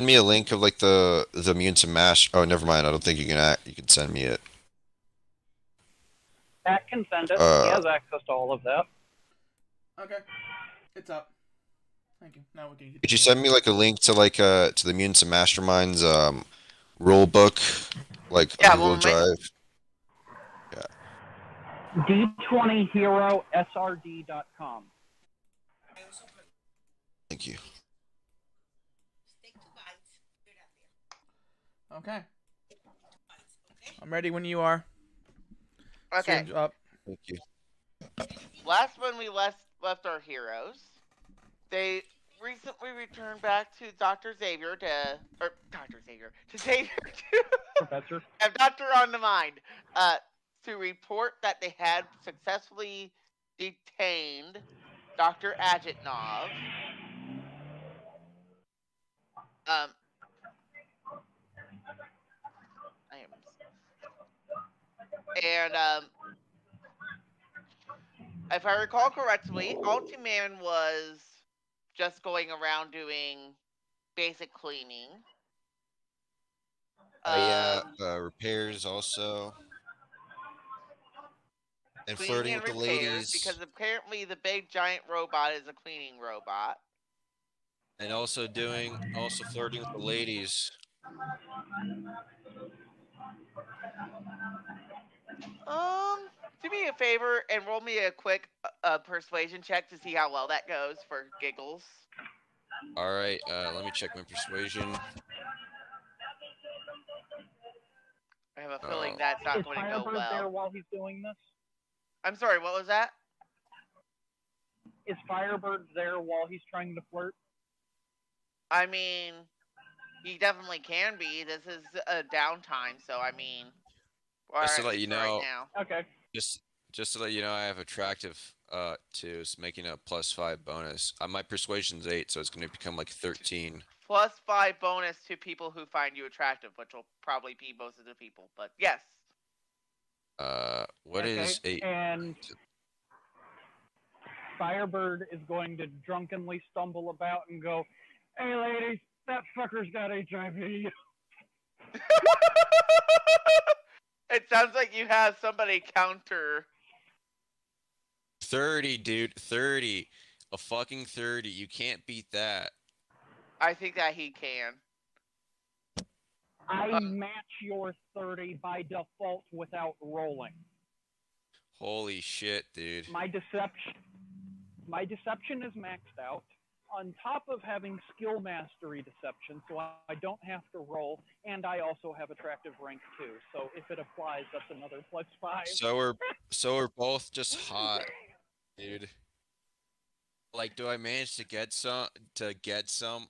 Send me a link of like the mutants and mash. Oh, never mind. I don't think you can you can send me it. Pat can send it. He Uh, has access to all of that. Okay, it's up. Thank you. Now we can could you continue. send me like a link to like to the mutants and masterminds rule book like on Yeah, Google Drive? Yeah, D20HeroSRD.com. thank you. Okay, I'm ready when you are. okay. Surge up. Thank you. Last when we left our heroes, they recently returned back to Dr. Xavier or Dr. Xavier, to Xavier to Professor. have Doctor on the mind, to report that they had successfully detained Dr. Ajitnov. Um, I am, and if I recall correctly, Ultiman was just going around doing basic cleaning. Oh yeah, repairs also, and Cleaning flirting and with the repairs, ladies, because apparently the big giant robot is a cleaning robot. and also flirting with the ladies. Do me a favor and roll me a quick persuasion check to see how well that goes for giggles. All right, let me check my persuasion. I have a feeling that's not Is going to go Firebird well. there while he's doing this? I'm sorry, what was that? Is Firebird there while he's trying to flirt? I mean, he definitely can be. This is a downtime, so I mean, or Just to at let you least for right know, now. Okay. just just to let you know, I have attractive too, so making a +5 bonus. My persuasion's 8, so it's going to become like 13. Plus 5 bonus to people who find you attractive, which will probably be most of the people. But yes. What Okay. is 8? And Firebird is going to drunkenly stumble about and go, "Hey, ladies, that fucker's got HIV." It sounds like you have somebody counter. 30, dude, 30. A fucking 30. You can't beat that. I think that he can. I match your 30 by default without rolling. Holy shit, dude. My deception is maxed out. On top of having skill mastery deception, so I don't have to roll, and I also have attractive rank 2. So if it applies, that's another +5. So we're both just hot, dude. Like, do I manage to get some,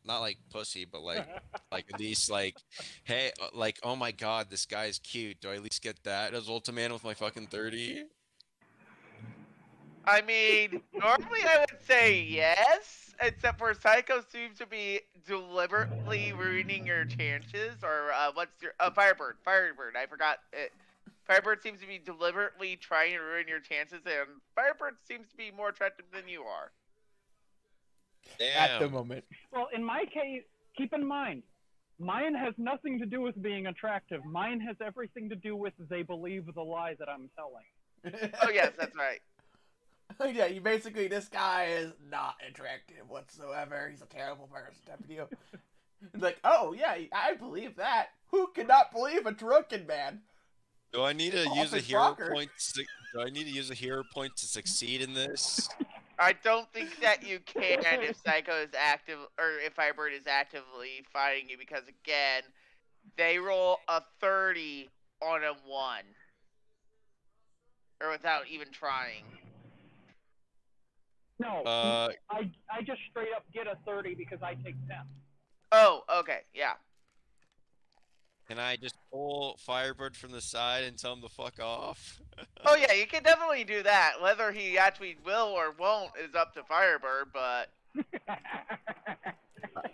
not like pussy, but like at least like, hey, like, oh my God, this guy's cute. Do I at least get that as Ultiman with my fucking 30? I mean, normally I would say yes, except for Psycho seems to be deliberately ruining your chances. Or what's your Firebird? Firebird, I forgot it. Firebird seems to be deliberately trying to ruin your chances, and Firebird seems to be more attractive than you are. At the Damn. moment. Well, in my case, keep in mind, mine has nothing to do with being attractive. Mine has everything to do with they believe the lie that I'm telling. Oh yes, that's right. Yeah, you basically, this guy is not attractive whatsoever. He's a terrible person type of deal. It's like, oh yeah, I believe that. Who cannot believe a drunken man? Do I need to use a Office hero rocker. point? Do I need to use a hero point to succeed in this? I don't think that you can if Psycho is active, or if Firebird is actively fighting you, because again, they roll a 30 on a 1. Or without even trying. No, Uh, I just straight up get a 30 because I take 10. Oh, okay, yeah. can I just pull Firebird from the side and tell him to fuck off? Oh yeah, you can definitely do that. Whether he actually will or won't is up to Firebird, but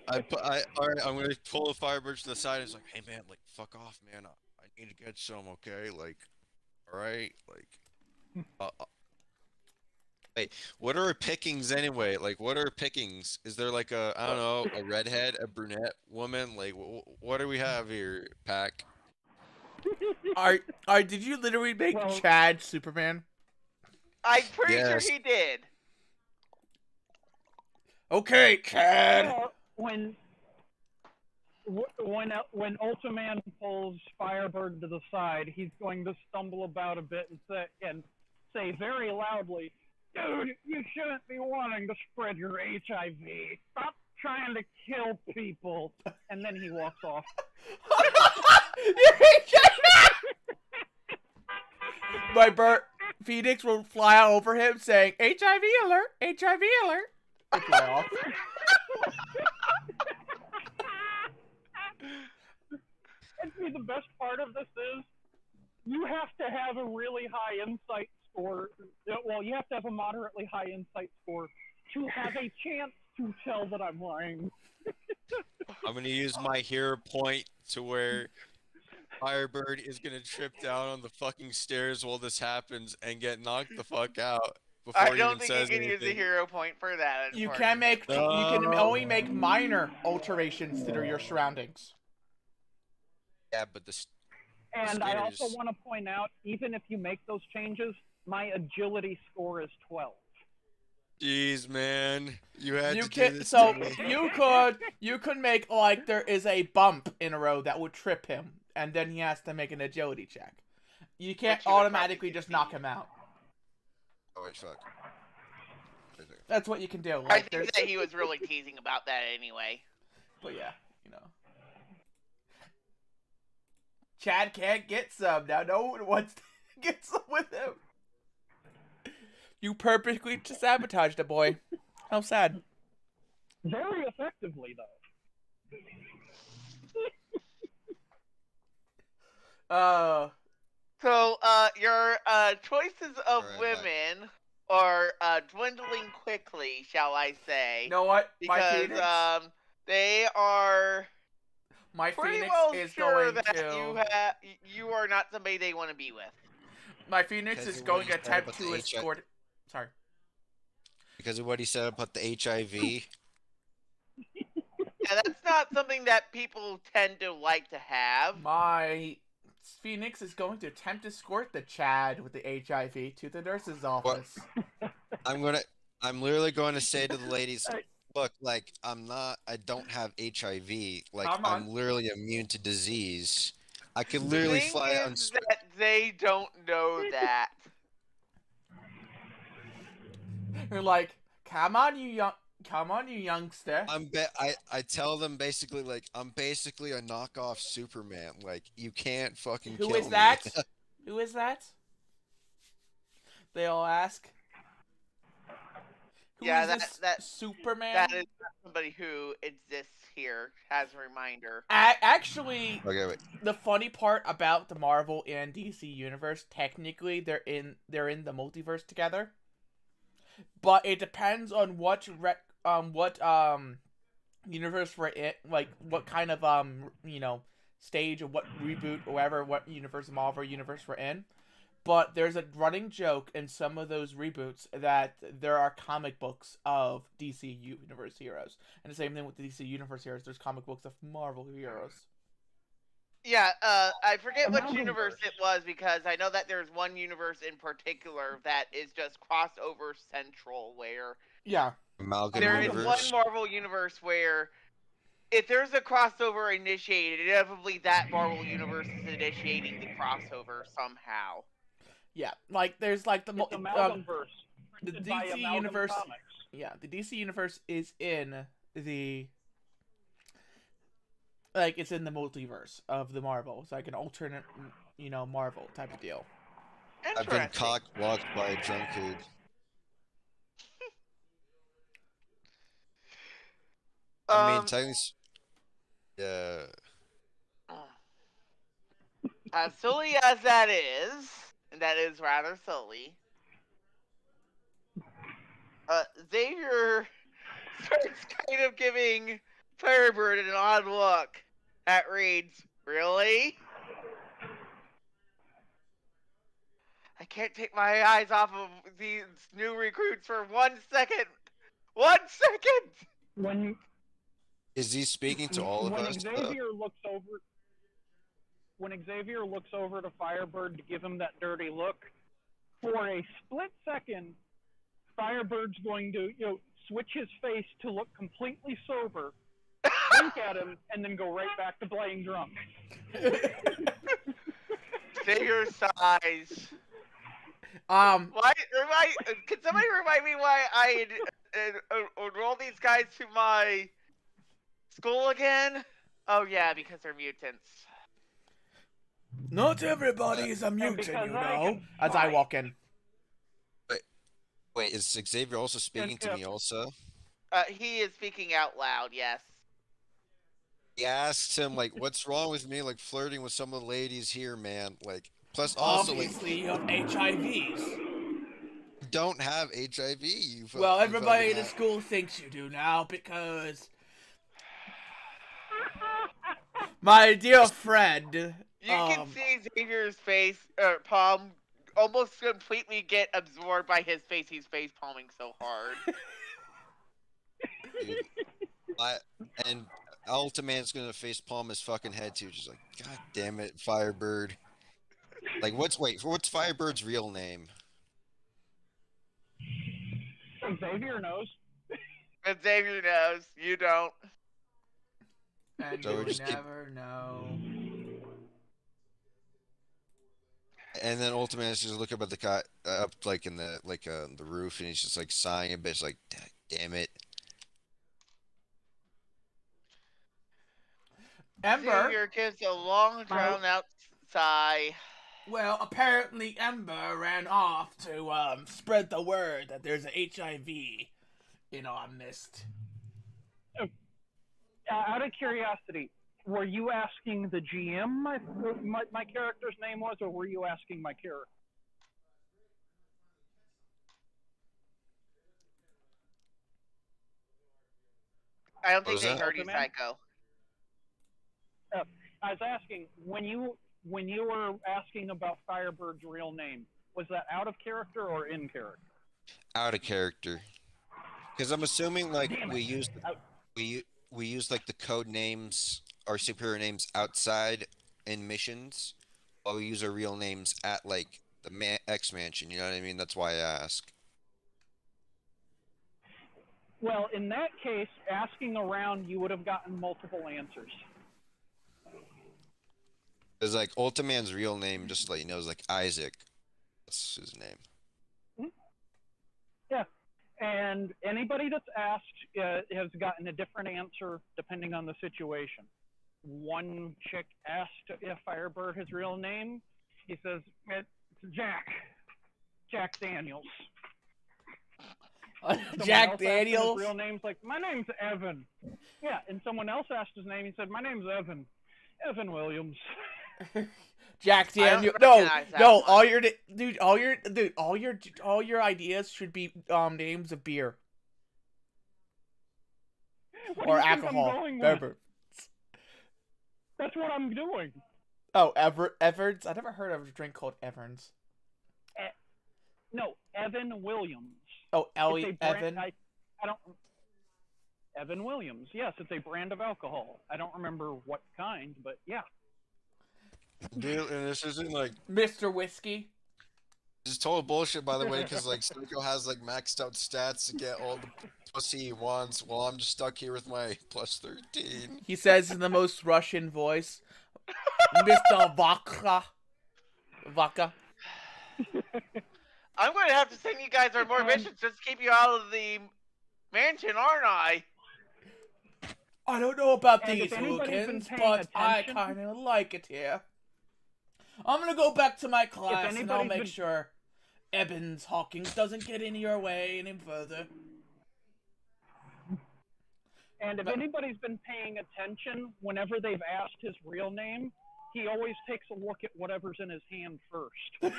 All right, I'm gonna pull the Firebird to the side. And it's like, hey man, like fuck off, man. I need to get some, okay? Like, all right, like, uh, uh, Wait, what are her pickings anyway? Like, what are her pickings? Is there like a, I don't know, a redhead, a brunette woman? Like, what do we have here, Pack? Did you literally make Well- Chad Superman? I'm pretty sure Yes. he did. Okay, Chad. Well, when Ultraman pulls Firebird to the side, he's going to stumble about a bit and say very loudly, "Dude, you shouldn't be wanting to spread your HIV. Stop trying to kill people." And then he walks off. My bird Phoenix will fly over him saying, "HIV alert! HIV alert!" and fly off. And see, the best part of this is you have to have a really high insight score. Well, you have to have a moderately high insight score to have a chance to tell that I'm lying. I'm gonna use my hero point to where Firebird is gonna trip down on the fucking stairs while this happens and get knocked the fuck out before I he don't even think you says can use a anything. hero point for that. You can make you can No. only make minor alterations to your surroundings. Yeah, but the And I also stairs. want to point out, even if you make those changes, my agility score is 12. Jeez, man, you had You to do can this so to me. you could make like there is a bump in a row that would trip him, and then he has to make an agility check. You can't Which you would automatically probably just see. knock him out. Oh wait, fuck. That's what you can do. I Like, think that he was really teasing about that anyway. but yeah, you know. Chad can't get some now. No one wants to get some with him. You purposely sabotaged the boy. How sad. Very effectively, though. So, your choices of Alright, women are dwindling quickly, shall I say? You know what? My Because Phoenix, they are my pretty Phoenix well is sure going that to. you are not somebody they want to be with. My Phoenix Because is of what going he to said attempt about to the escort. Sorry. Because of what he said about the HIV. Yeah, that's not something that people tend to like to have. My Phoenix is going to attempt to escort the Chad with the HIV to the nurse's office. I'm literally going to say to the ladies, look, like, I don't have HIV. Like, Come on. I'm literally immune to disease. I could The literally thing fly out and is that they don't know that. You're like, come on, you youngster. I tell them basically, like, I'm basically a knockoff Superman. Like, you can't fucking Who kill is me. that? Who is that? They all ask. Who Yeah, is this that- Superman? That is not somebody who exists here, as a reminder. Actually, Okay, wait. the funny part about the Marvel and DC universe, technically they're in the multiverse together. But it depends on what universe we're in, like what kind of stage or what reboot or whatever, what universe, Marvel universe we're in. But there's a running joke in some of those reboots that there are comic books of DC universe heroes, and the same thing with the DC universe heroes. There's comic books of Marvel heroes. Yeah, I forget which Amalgamverse. universe it was because I know that there's one universe in particular that is just crossover central where Yeah. Amalgam there is universe. one Marvel universe where if there's a crossover initiated, inevitably that Marvel universe is initiating the crossover somehow. Yeah, like there's like It's Amalgamverse. the printed by DC Amalgam universe. Comics. Yeah, the DC universe is in the it's in the multiverse of the Marvel. It's like an alternate, Marvel type of deal. I've been Interesting. cock-blocked by a drunkard. I mean, technically, yeah. As silly as that is, and that is rather silly, Xavier starts kind of giving Firebird an odd look that reads, "Really?" I can't take my eyes off of these new recruits for 1 second. 1 second. When Is he speaking to all of when us? Xavier looks over to Firebird to give him that dirty look, for a split second, Firebird's going to switch his face to look completely sober, wink at him, and then go right back to playing drunk. Figure size. Why? Can somebody remind me why I enrolled these guys to my school again? Oh yeah, because they're mutants. Not everybody is a mutant, you know. As I walk in. Wait, is Xavier also speaking to me also? He is speaking out loud, yes. He asked him, like, what's wrong with me, like, flirting with some of the ladies here, man? Like, plus also, Obviously, you have HIVs. don't have HIV, you Well, everybody in fucking the school thinks you do now because my dear friend. You can see Xavier's face, palm, almost completely get absorbed by his face. He's face palming so hard. Dude, and Ultiman's gonna face palm his fucking head too, just like, God damn it, Firebird. Like, what's Firebird's real name? Xavier knows. And Xavier knows. You don't. And So we you just keep- never know. And then Ultiman's just looking up at the guy, up like in the the roof, and he's just like sighing a bit, just like, damn it. Ember. Xavier gives a long, drawn out sigh. Well, apparently Ember ran off to spread the word that there's a HIV in our midst. Out of curiosity, were you asking the GM my character's name was, or were you asking my character? I don't think was they that? heard you, Ultiman? Psycho. I was asking when you were asking about Firebird's real name, was that out of character or in character? Out of character. Because I'm assuming like Damn it. we use like the code names, our superior names outside in missions, while we use our real names at like the X Mansion. You know what I mean? That's why I ask. Well, in that case, asking around, you would have gotten multiple answers. Because like Ultiman's real name, just to let you know, is like Isaac. That's his name. Yeah, and anybody that's asked has gotten a different answer depending on the situation. One chick asked if Firebird his real name. He says, it's Jack Daniels. Jack Daniels? His real name's like, my name's Evan. Yeah, and someone else asked his name. He said, my name's Evan. Evan Williams. Jack Daniels. No, all your ideas should be names of beer or alcohol. That's what I'm doing. Oh, Everns. I never heard of a drink called Everns. No, Evan Williams. Oh, Evan. I don't. Evan Williams. Yes, it's a brand of alcohol. I don't remember what kind, but yeah. Dude, and this isn't like Mr. Whiskey. This is total bullshit, by the way, because like Psycho has like maxed out stats to get all the pussy he wants, while I'm just stuck here with my plus 13. He says in the most Russian voice, Mr. Vodka. I'm going to have to send you guys on more missions just to keep you out of the mansion, aren't I? I don't know about And these if anybody's been hookins, paying but I attention- kind of like it here. I'm going to go back to my class and I'll anybody's make been- sure Ebbins Hawkins doesn't get in your way any further. And if anybody's been paying attention, whenever they've asked his real name, he always takes a look at whatever's in his hand first.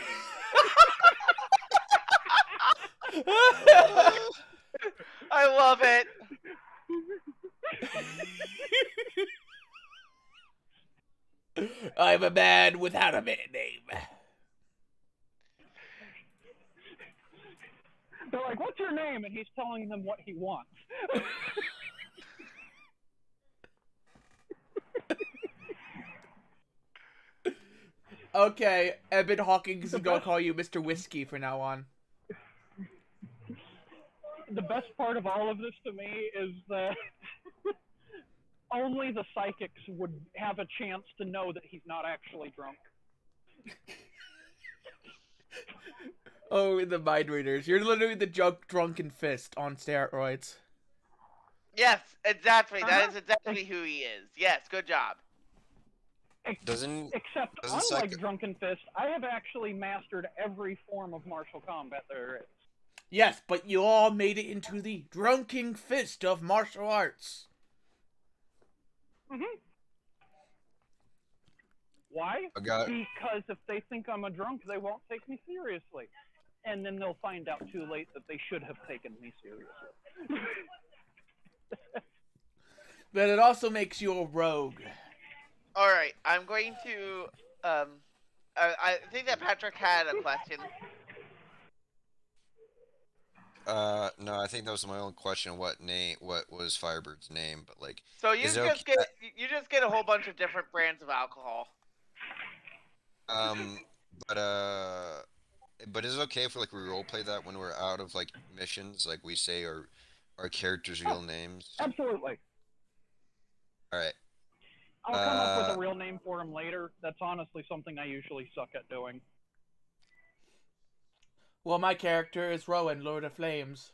I love it. I'm a man without a man name. They're like, "What's your name?" And he's telling them what he wants. Okay, Eben Hawkins The is gonna best, call you Mr. Whiskey from now on. the best part of all of this to me is that only the psychics would have a chance to know that he's not actually drunk. Oh, the mind readers. You're literally the drunken fist on steroids. Yes, exactly. That Uh-huh. is exactly who he is. Yes, good job. Doesn't Except, doesn't unlike Psycho Drunken Fist, I have actually mastered every form of martial combat there is. Yes, but you all made it into the drunken fist of martial arts. Mm-hmm. Why? I got Because if they think I'm a drunk, they won't take me seriously. And then they'll find out too late that they should have taken me seriously. But it also makes you a rogue. All right, I'm going to. I think that Patrick had a question. no, I think that was my own question. What was Firebird's name? But like, So is it okay? you just get a whole bunch of different brands of alcohol. Um, but but is it okay if like we role play that when we're out of like missions? Like we say our characters' real names. Absolutely. All right. I'll come up with a real name for him later. That's honestly something I usually suck at doing. Well, my character is Rowan, Lord of Flames.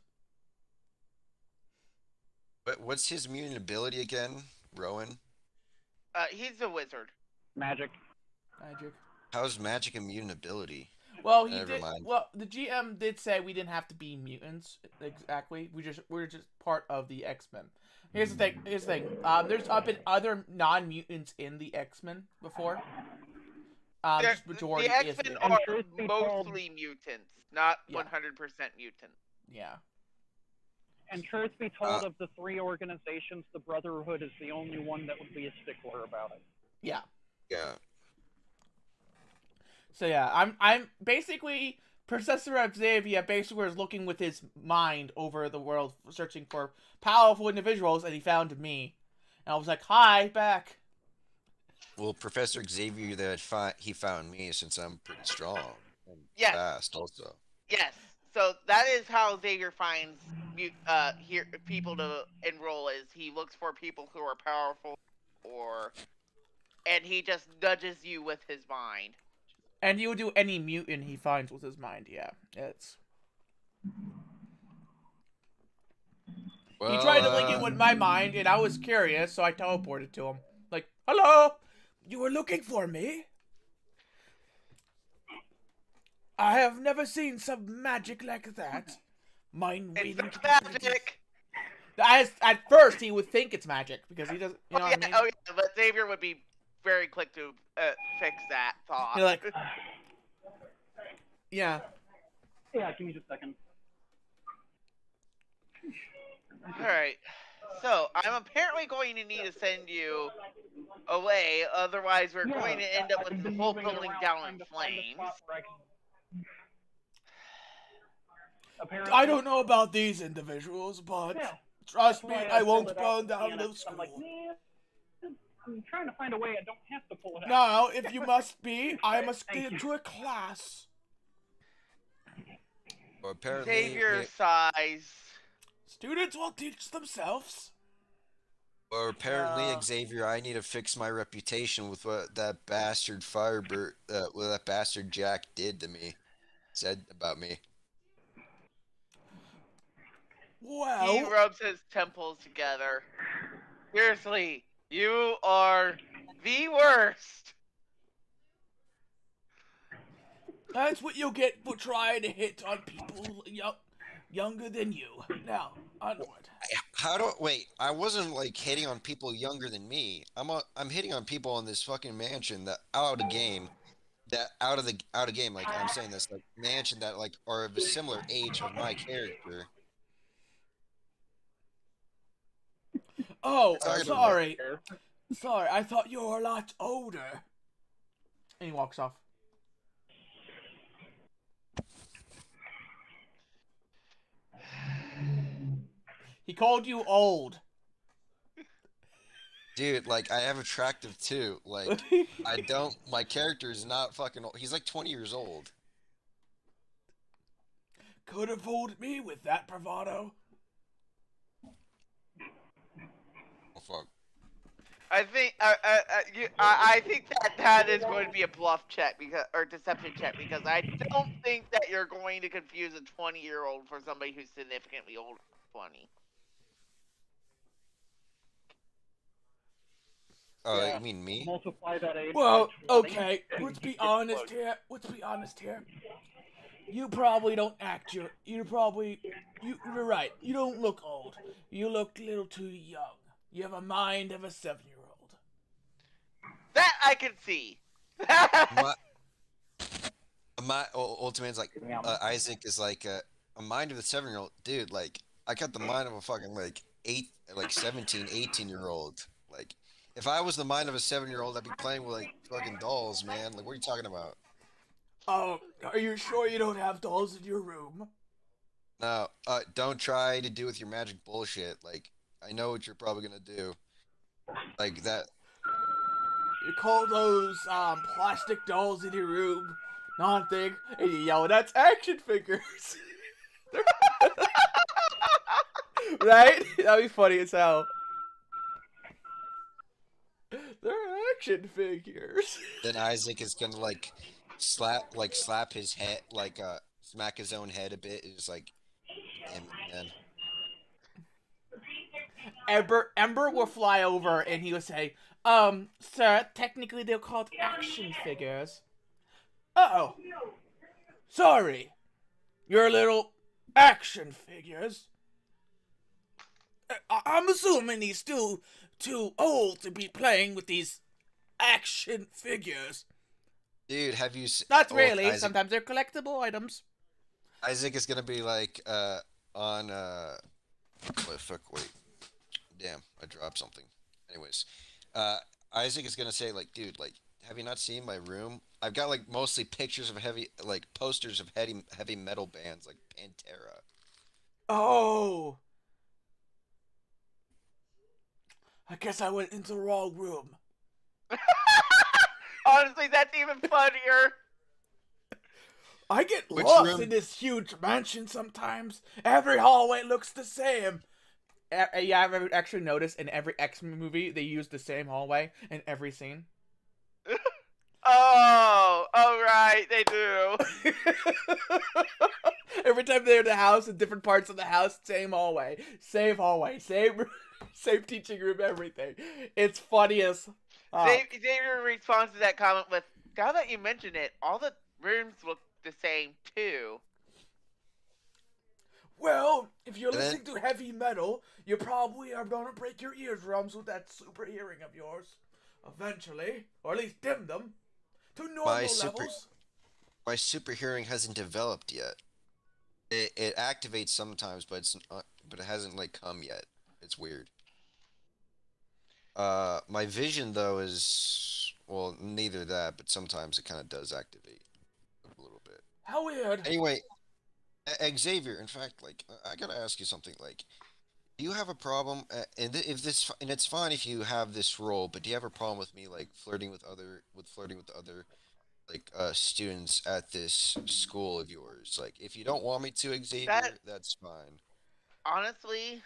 What's his mutant ability again, Rowan? He's a wizard. Magic. Magic. How's magic a mutant ability? Well, Never mind. Well, the GM did say we didn't have to be mutants exactly. We're just part of the X-Men. Here's the thing. There's been other non-mutants in the X-Men before. Just majority the is X-Men mutant. are mostly mutants, not 100% mutants. Yeah. And truth be told, of the three organizations, the Brotherhood is the only one that would be a stickler about it. Yeah. Yeah. So yeah, I'm basically Professor Xavier basically was looking with his mind over the world, searching for powerful individuals, and he found me. And I was like, "Hi, back." Well, Professor Xavier he found me since I'm pretty strong and Yes. fast also. Yes. So that is how Xavier finds people to enroll. Is he looks for people who are powerful, and he just nudges you with his mind. And he would do any mutant he finds with his mind. Yeah, it's. Well, He tried to link it with my mind, and I was curious, so I teleported to him. Like, "Hello, you were looking for me? I have never seen some magic like that. Mind reading Magic. At first, he would think it's magic because he doesn't. You know what I mean? Oh yeah, but Xavier would be very quick to fix that thought. You're like, yeah. Yeah, give me just a second. Alright. So, I'm apparently going to need to send you away, otherwise we're going to end up with the whole building down in flames. I don't know about these individuals, but trust me, I won't burn down the school. I'm like, man, I'm trying to find a way I don't have to pull it out. Now, if you must be, I must get to a class. well, apparently, Xavier size. Students will teach themselves. or apparently, Xavier, I need to fix my reputation with what that bastard Firebird, what that bastard Jack did to me, said about me. Well, He rubs his temples together. Seriously, you are the worst. that's what you'll get for trying to hit on people younger than you. Now, onward. Wait? I wasn't like hitting on people younger than me. I'm hitting on people in this fucking mansion that out of game, like I'm saying this like mansion that like are of a similar age of my character. Oh, Sorry. Sorry, I thought you were a lot older. And he walks off. He called you old. Dude, like I have attractive too. Like I don't. My character is not fucking old. He's like 20 years old. Could have fooled me with that bravado. Oh fuck. I think that is going to be a bluff check because or deception check because I don't think that you're going to confuse a 20-year-old for somebody who's significantly older than 20. Oh, Yeah. you mean me? Multiply that age Well, by 20. okay, and let's you be get honest close. here. Let's be honest here. You probably don't act your. You're right. You don't look old. You look a little too young. You have a mind of a 7-year-old. That I can see. My Ultimate's like Yeah. Isaac is like a mind of a 7-year-old dude. Like I got the mind of a fucking like 17, 18-year-old. Like if I was the mind of a 7-year-old, I'd be playing with like fucking dolls, man. Like what are you talking about? Oh, are you sure you don't have dolls in your room? No, don't try to do with your magic bullshit. Like I know what you're probably gonna do. Like that. You call those plastic dolls in your room non-thing, and you yell, "That's action figures!" Right? That'd be funny as hell. They're action figures. Then Isaac is gonna like slap his head, like smack his own head a bit. It's like, damn it, man. Ember will fly over and he will say, sir, technically they're called action figures. Oh, sorry. Your little action figures. I'm assuming he's still too old to be playing with these action figures. Dude, have you seen? Not Oh, really. Sometimes they're collectible items. Isaac is gonna be like on wait, fuck, wait. Damn, I dropped something. Anyways, uh Isaac is gonna say like, dude, like, have you not seen my room? I've got like mostly pictures of like posters of heavy metal bands like Pantera. Oh, I guess I went into the wrong room. Honestly, that's even funnier. I get Which lost room? in this huge mansion sometimes. Every hallway looks the same. Yeah, I've ever actually noticed in every X-Men movie they use the same hallway in every scene. Oh, right, they do. Every time they're in the house, in different parts of the house, same hallway, same same teaching room, everything. It's funny as. Xavier responds to that comment with, "Now that you mention it, all the rooms look the same too." Well, if you're And then listening to heavy metal, you probably are gonna break your eardrums with that super hearing of yours. Eventually, or at least dim them to my normal levels. my super hearing hasn't developed yet. It activates sometimes, but but it hasn't like come yet. It's weird. My vision though is well, neither that, but sometimes it kind of does activate a little bit. How weird. Anyway, Xavier, in fact, like I gotta ask you something. Like, do you have a problem? If this, and it's fine if you have this role, but do you have a problem with me like flirting with other like students at this school of yours? Like, if you don't want me to, That Xavier, that's fine. honestly,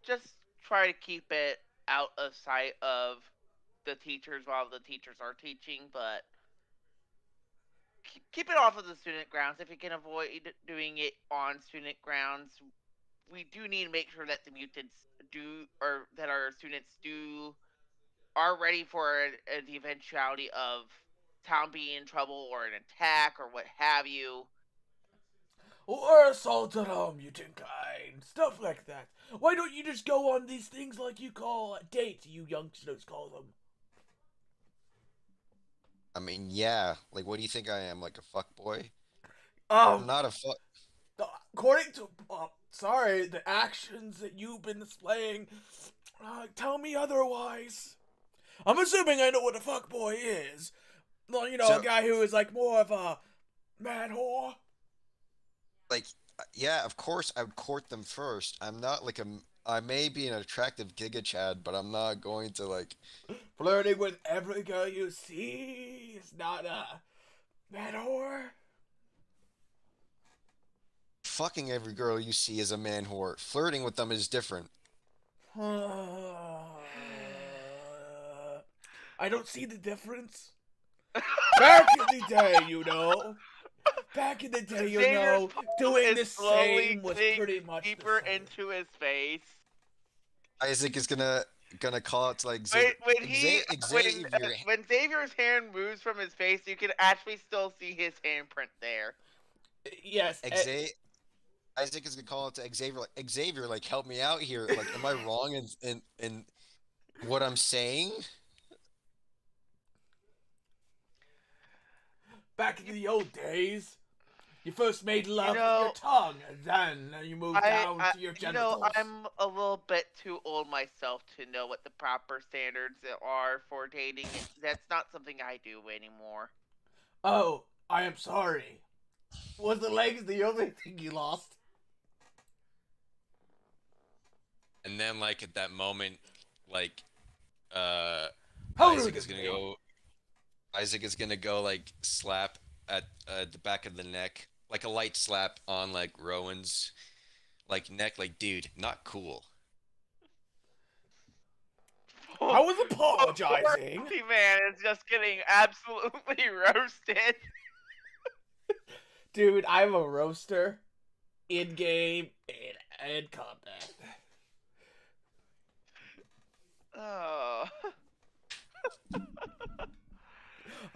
just try to keep it out of sight of the teachers while the teachers are teaching, but keep it off of the student grounds if you can avoid doing it on student grounds. We do need to make sure that the mutants do, or that our students do, are ready for the eventuality of town being in trouble or an attack or what have you. Or assaulted a mutant kind. Stuff like that. Why don't you just go on these things like you call dates, you youngsters call them? I mean, yeah. Like, what do you think I am? Like a fuck boy? I'm Um, not a fuck. according to, sorry, the actions that you've been displaying, tell me otherwise. I'm assuming I know what a fuckboy is. Well, you know, a So, guy who is like more of a man whore. like, yeah, of course I would court them first. I'm not like I may be an attractive Giga Chad, but I'm not going to like Flirting with every girl you see is not a bad whore. fucking every girl you see is a man whore. Flirting with them is different. I don't see the difference. Back in the day, you know. Back in the day, you Xavier's know, palm doing is the slowly same was getting pretty much deeper the same. into his face. Isaac is gonna call out to like When Xavier. when he Xavier. when Xavier's hand moves from his face, you can actually still see his handprint there. Yes. Xavier. Isaac is gonna call out to Xavier like Xavier, like help me out here. Like, am I wrong in what I'm saying? Back in the old days, you first made love with your know, tongue, and then you moved down to your genitals. I'm a little bit too old myself to know what the proper standards are for dating. That's not something I do anymore. Oh, I am sorry. Was the legs the only thing you lost? And then like at that moment, like uh How Isaac rude is of gonna me. go Isaac is gonna go like slap at the back of the neck, like a light slap on like Rowan's like neck, like dude, not cool. I was Poor apologizing. Healthy man is just getting absolutely roasted. Dude, I'm a roaster. In game and combat. Oh.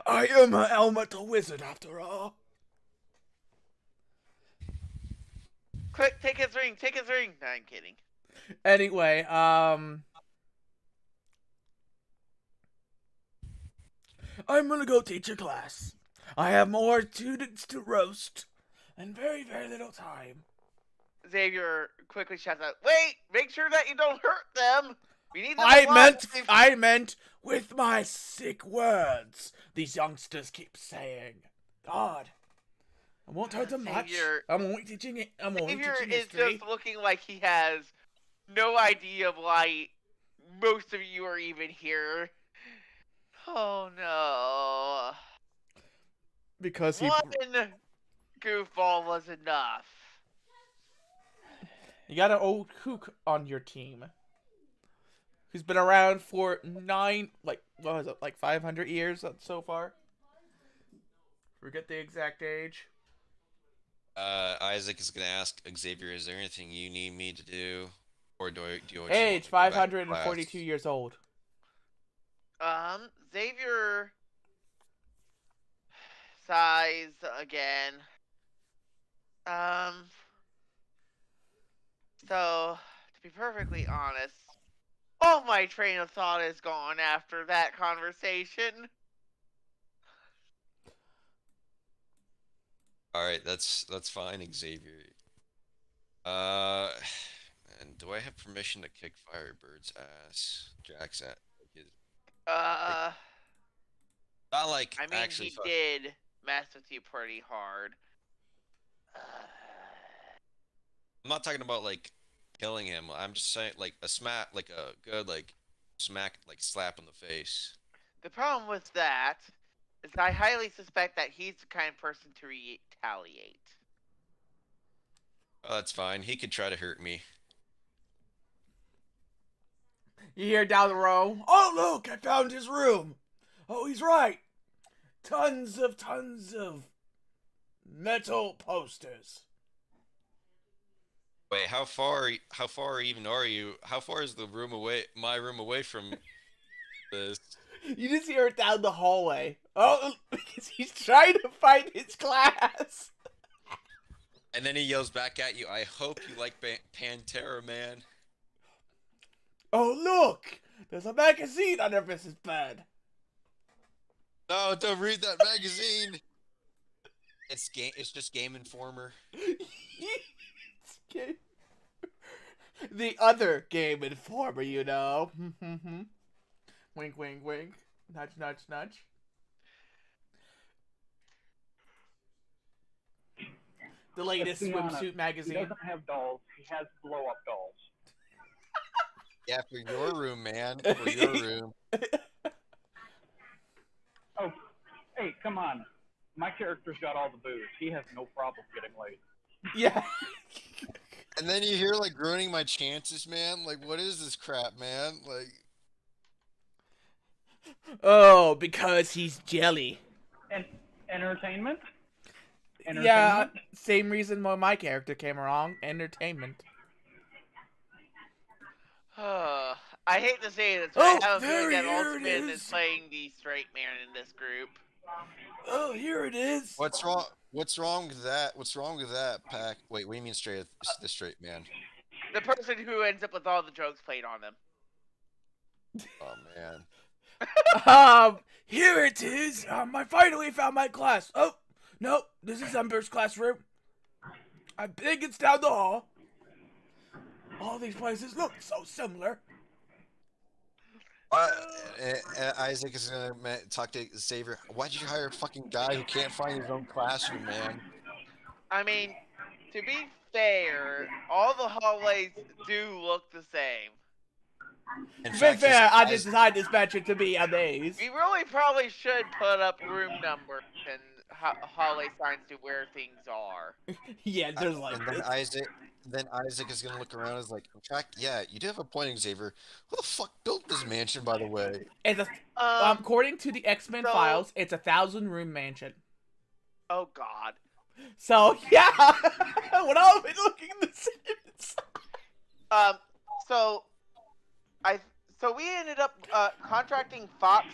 I am an elemental wizard after all. Quick, take his ring, take his ring. No, I'm kidding. Anyway, I'm gonna go teach a class. I have more students to roast, and very, very little time. Xavier quickly shouts out, "Wait! Make sure that you don't hurt them. We need them alive." I meant with my sick words. These youngsters keep saying. God, I won't hurt them much. Xavier- I'm only teaching it. I'm only Xavier teaching is history. just looking like he has no idea why most of you are even here. Oh no. Because he. One goofball was enough. You got an old kook on your team. Who's been around for what was it, like 500 years so far? Forget the exact age. Isaac is gonna ask Xavier, is there anything you need me to do? Or do you just want Age me to go back to 542 class? years old. Xavier sighs again. So, to be perfectly honest, all my train of thought is gone after that conversation. Alright, that's fine, Xavier. Uh and do I have permission to kick Firebird's ass? Jack's at Uh, not like I mean, actually he did mess with you pretty hard. I'm not talking about like killing him. I'm just saying like a smack, like a good like smack, like slap in the face. The problem with that is I highly suspect that he's the kind of person to retaliate. Oh, that's fine. He could try to hurt me. You hear down the row. Oh, look, I found his room. Oh, he's right. Tons of metal posters. Wait, how far even are you? How far is the room away, my room away from this? You just hear it down the hallway. Oh, because he's trying to find his class. And then he yells back at you, I hope you like Pantera, man. Oh, look! There's a magazine under Mrs. Bed. No, don't read that magazine. It's just Game Informer. The other Game Informer, you know. Wink, wink, wink. Nudge, nudge, nudge. The latest Let's be honest, swimsuit He magazine. doesn't have dolls. He has blow-up dolls. Yeah, for your room, man. For your room. Oh, hey, come on. My character's got all the booze. He has no problem getting laid. Yeah. And then you hear like ruining my chances, man. Like, what is this crap, man? Like, Oh, because he's jelly. And entertainment? Yeah, Entertainment? same reason why my character came along. Entertainment. I hate to say this, but I Oh, have a feeling there, that here it Ultimate is is. playing the straight man in this group. Oh, here it is. what's wrong? What's wrong with that? What's wrong with that, Pack? Wait, what do you mean straight? The straight man? The person who ends up with all the jokes played on them. Oh man. Here it is. I finally found my class. Oh, no, this is Ember's classroom. I think it's down the hall. All these places look so similar. Uh, Isaac is gonna talk to Xavier. Why'd you hire a fucking guy who can't find his own classroom, man? I mean, to be fair, all the hallways do look the same. In To be fact, fair, I just Isaac, designed this mansion to be a maze. We really probably should put up room numbers and hallway signs to where things are. Yeah, there's like and then this. Isaac is gonna look around and is like, in fact, yeah, you do have a point, Xavier. Who the fuck built this mansion, by the way? It's a, Um, according to the X-Men so- files, it's a 1,000-room mansion. oh god. So yeah, when I've been looking at this, So so we ended up contracting Fox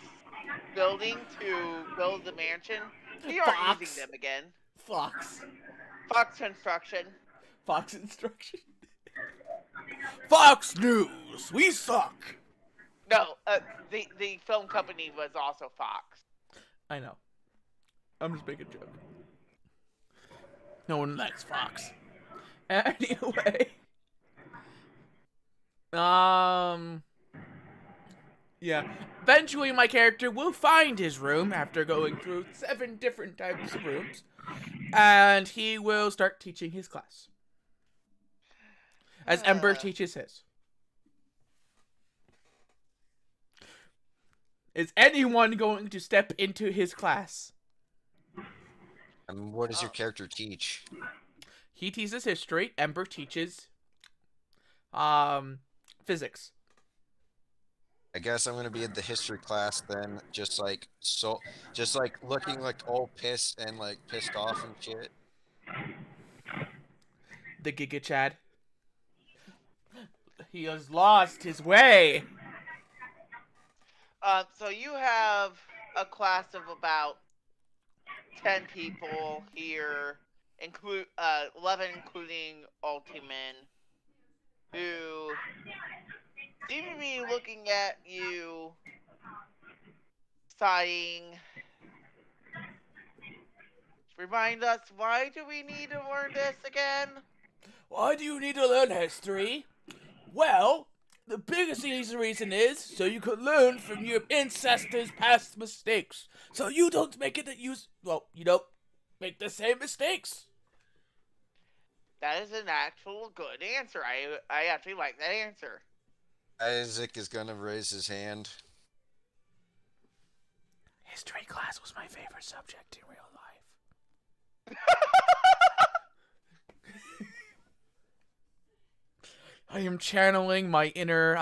Building to build the mansion. We aren't Fox. using them again. Fox Construction. Fox instruction. Fox News, we suck. No, the film company was also Fox. I know. I'm just making a joke. No one likes Fox. Anyway. Yeah. Eventually, my character will find his room after going through 7 different types of rooms. And he will start teaching his class. As Ember teaches his. Is anyone going to step into his class? And what does your character teach? He teaches history. Ember teaches physics. I guess I'm gonna be in the history class then, just like looking like all pissed and like pissed off and shit. The Giga Chad. He has lost his way. So you have a class of about 10 people here, 11 including Ultiman, who seem to be looking at you, sighing. Remind us, why do we need to learn this again? Why do you need to learn history? Well, the biggest easy reason is so you can learn from your ancestors' past mistakes. So you don't make it you don't make the same mistakes. That is an actual good answer. I actually like that answer. Isaac is gonna raise his hand. History class was my favorite subject in real life. I am channeling my inner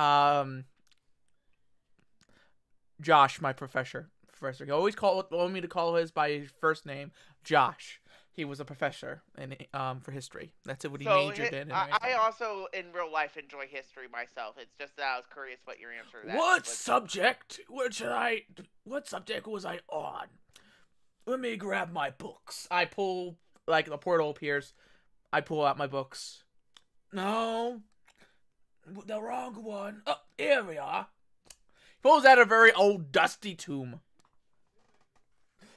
Josh, my professor. He always wanted me to call his by his first name, Josh. He was a professor in for history. That's what he majored in. I also in real life enjoy history myself. It's just that I was curious what your answer to that What was. subject? What subject was I on? Let me grab my books. I pull like the portal appears. I pull out my books. No, the wrong one. Oh, here we are. Pulls out a very old, dusty tome.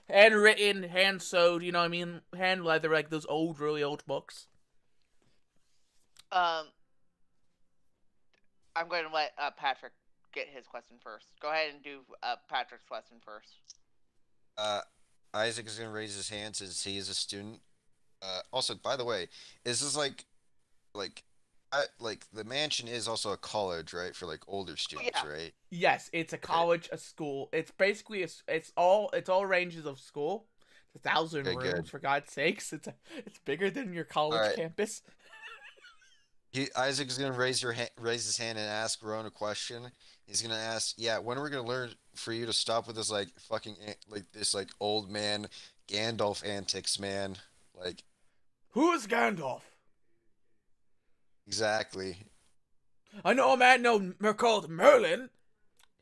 Handwritten, hand sewed, you know what I mean? Hand leather, like those old, really old books. I'm going to let Patrick get his question first. Go ahead and do Patrick's question first. Isaac is gonna raise his hand since he is a student. Also, by the way, is this like like the mansion is also a college, right, for like older Oh, students, yeah. right? Yes, it's a Okay, college, a school. It's basically it's all ranges of school. It's 1,000 okay, rooms good. for God's sakes. It's bigger than your All college right. campus. Isaac's gonna raise his hand and ask Roan a question. He's gonna ask, yeah, when are we gonna learn for you to stop with this like fucking like this like old man Gandalf antics, man? Like Who is Gandalf? exactly. I know a man called Merlin.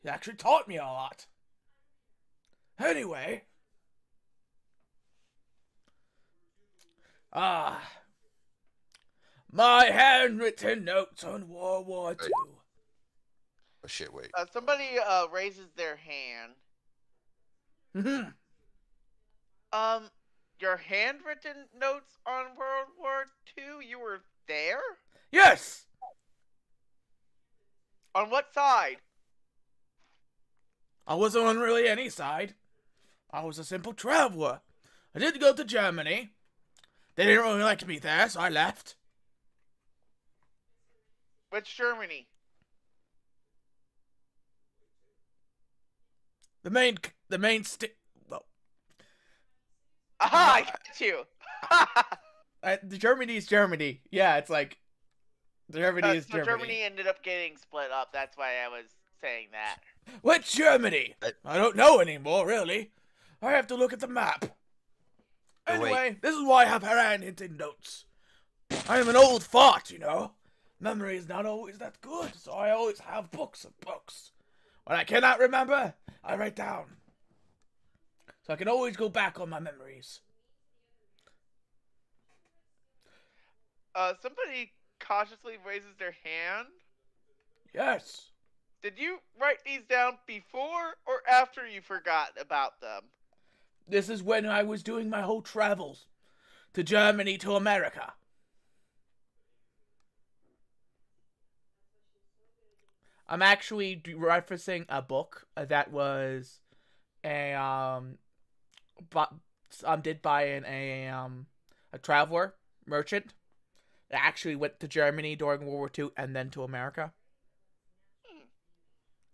He actually taught me a lot. Anyway, ah, my handwritten notes on World War Wait, II. oh shit, wait. Somebody raises their hand. Hmm. Um, your handwritten notes on World War II. You were there. Yes, On what side? I wasn't on really any side. I was a simple traveler. I did go to Germany. They didn't really like me there, so I left. Which Germany? The main well, Aha! I got you. the Germany's Germany. Yeah, it's like Germany is So Germany. Germany ended up getting split up. That's why I was saying that. Which Germany? I don't know anymore, really. I have to look at the map. Oh, wait. Anyway, this is why I have handwritten notes. I am an old fart, you know. Memory is not always that good, so I always have books of books. When I cannot remember, I write down. So I can always go back on my memories. Somebody cautiously raises their hand. Yes. Did you write these down before or after you forgot about them? This is when I was doing my whole travels. To Germany, to America. I'm actually referencing a book that was but did by a traveler merchant that actually went to Germany during World War II and then to America.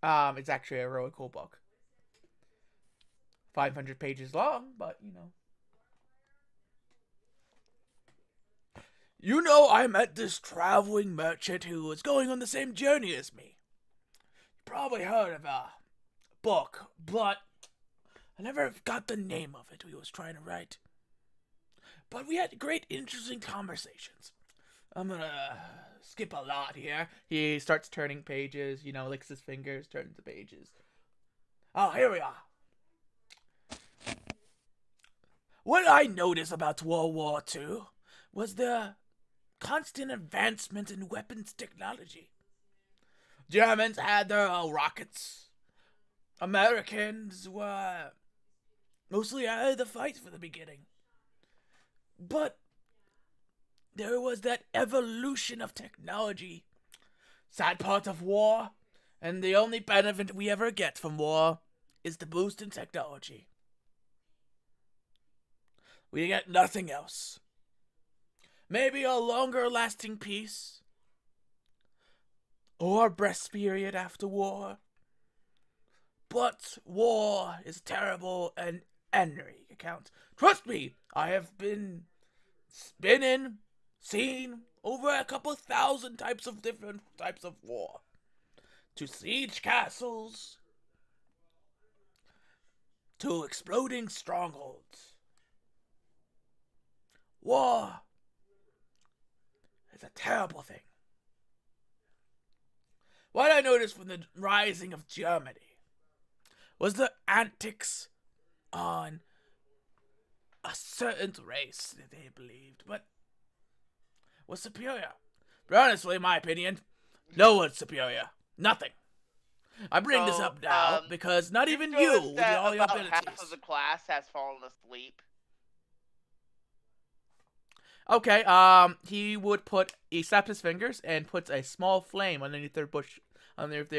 It's actually a really cool book. 500 pages long, but you know. You know, I met this traveling merchant who was going on the same journey as me. You probably heard of a book, but I never got the name of it he was trying to write. But we had great, interesting conversations. I'm gonna skip a lot here. He starts turning pages, you know, licks his fingers, turns the pages. Oh, here we are. What I noticed about World War II was the constant advancement in weapons technology. Germans had their rockets. Americans were mostly out of the fight for the beginning. But there was that evolution of technology. Sad part of war, and the only benefit we ever get from war is the boost in technology. We get nothing else. Maybe a longer lasting peace, or a rest period after war. But war is terrible and any account. Trust me, I have been seen over a couple thousand types of different types of war. To siege castles, to exploding strongholds. War is a terrible thing. What I noticed from the rising of Germany was the antics on a certain race that they believed, but was superior. But honestly, in my opinion, no one's superior. Nothing. I bring this up now because not even you, with all your abilities. Half of the class has fallen asleep. Okay, he snaps his fingers and puts a small flame underneath their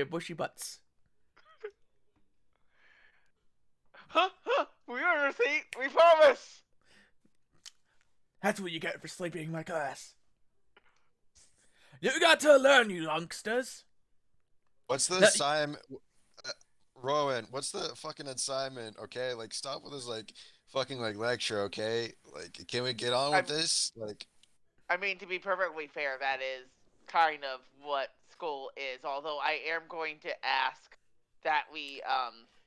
bushy butts. We are asleep. We promise. That's what you get for sleeping in my class. You got to learn, you youngsters. What's the That- assignment? Rowan, what's the fucking assignment? Okay, like stop with this like fucking like lecture, okay? Like, can we get on with I'm, this? Like, I mean, to be perfectly fair, that is kind of what school is. Although I am going to ask that we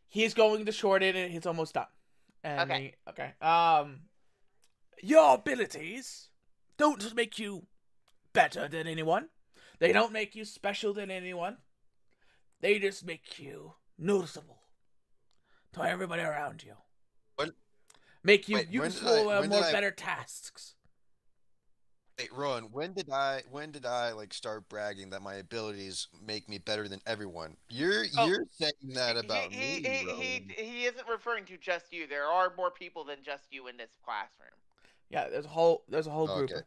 He's going to short it, and he's almost done. And Okay. okay. Your abilities don't make you better than anyone. They don't make you special than anyone. They just make you noticeable to everybody around you. what? Make you Wait, useful when did more I? better tasks. Wait, Rowan, when did I like start bragging that my abilities make me better than everyone? You're Oh, you're saying that he about he, me, he Rowan. he he isn't referring to just you. There are more people than just you in this classroom. Yeah, there's a whole group Okay, of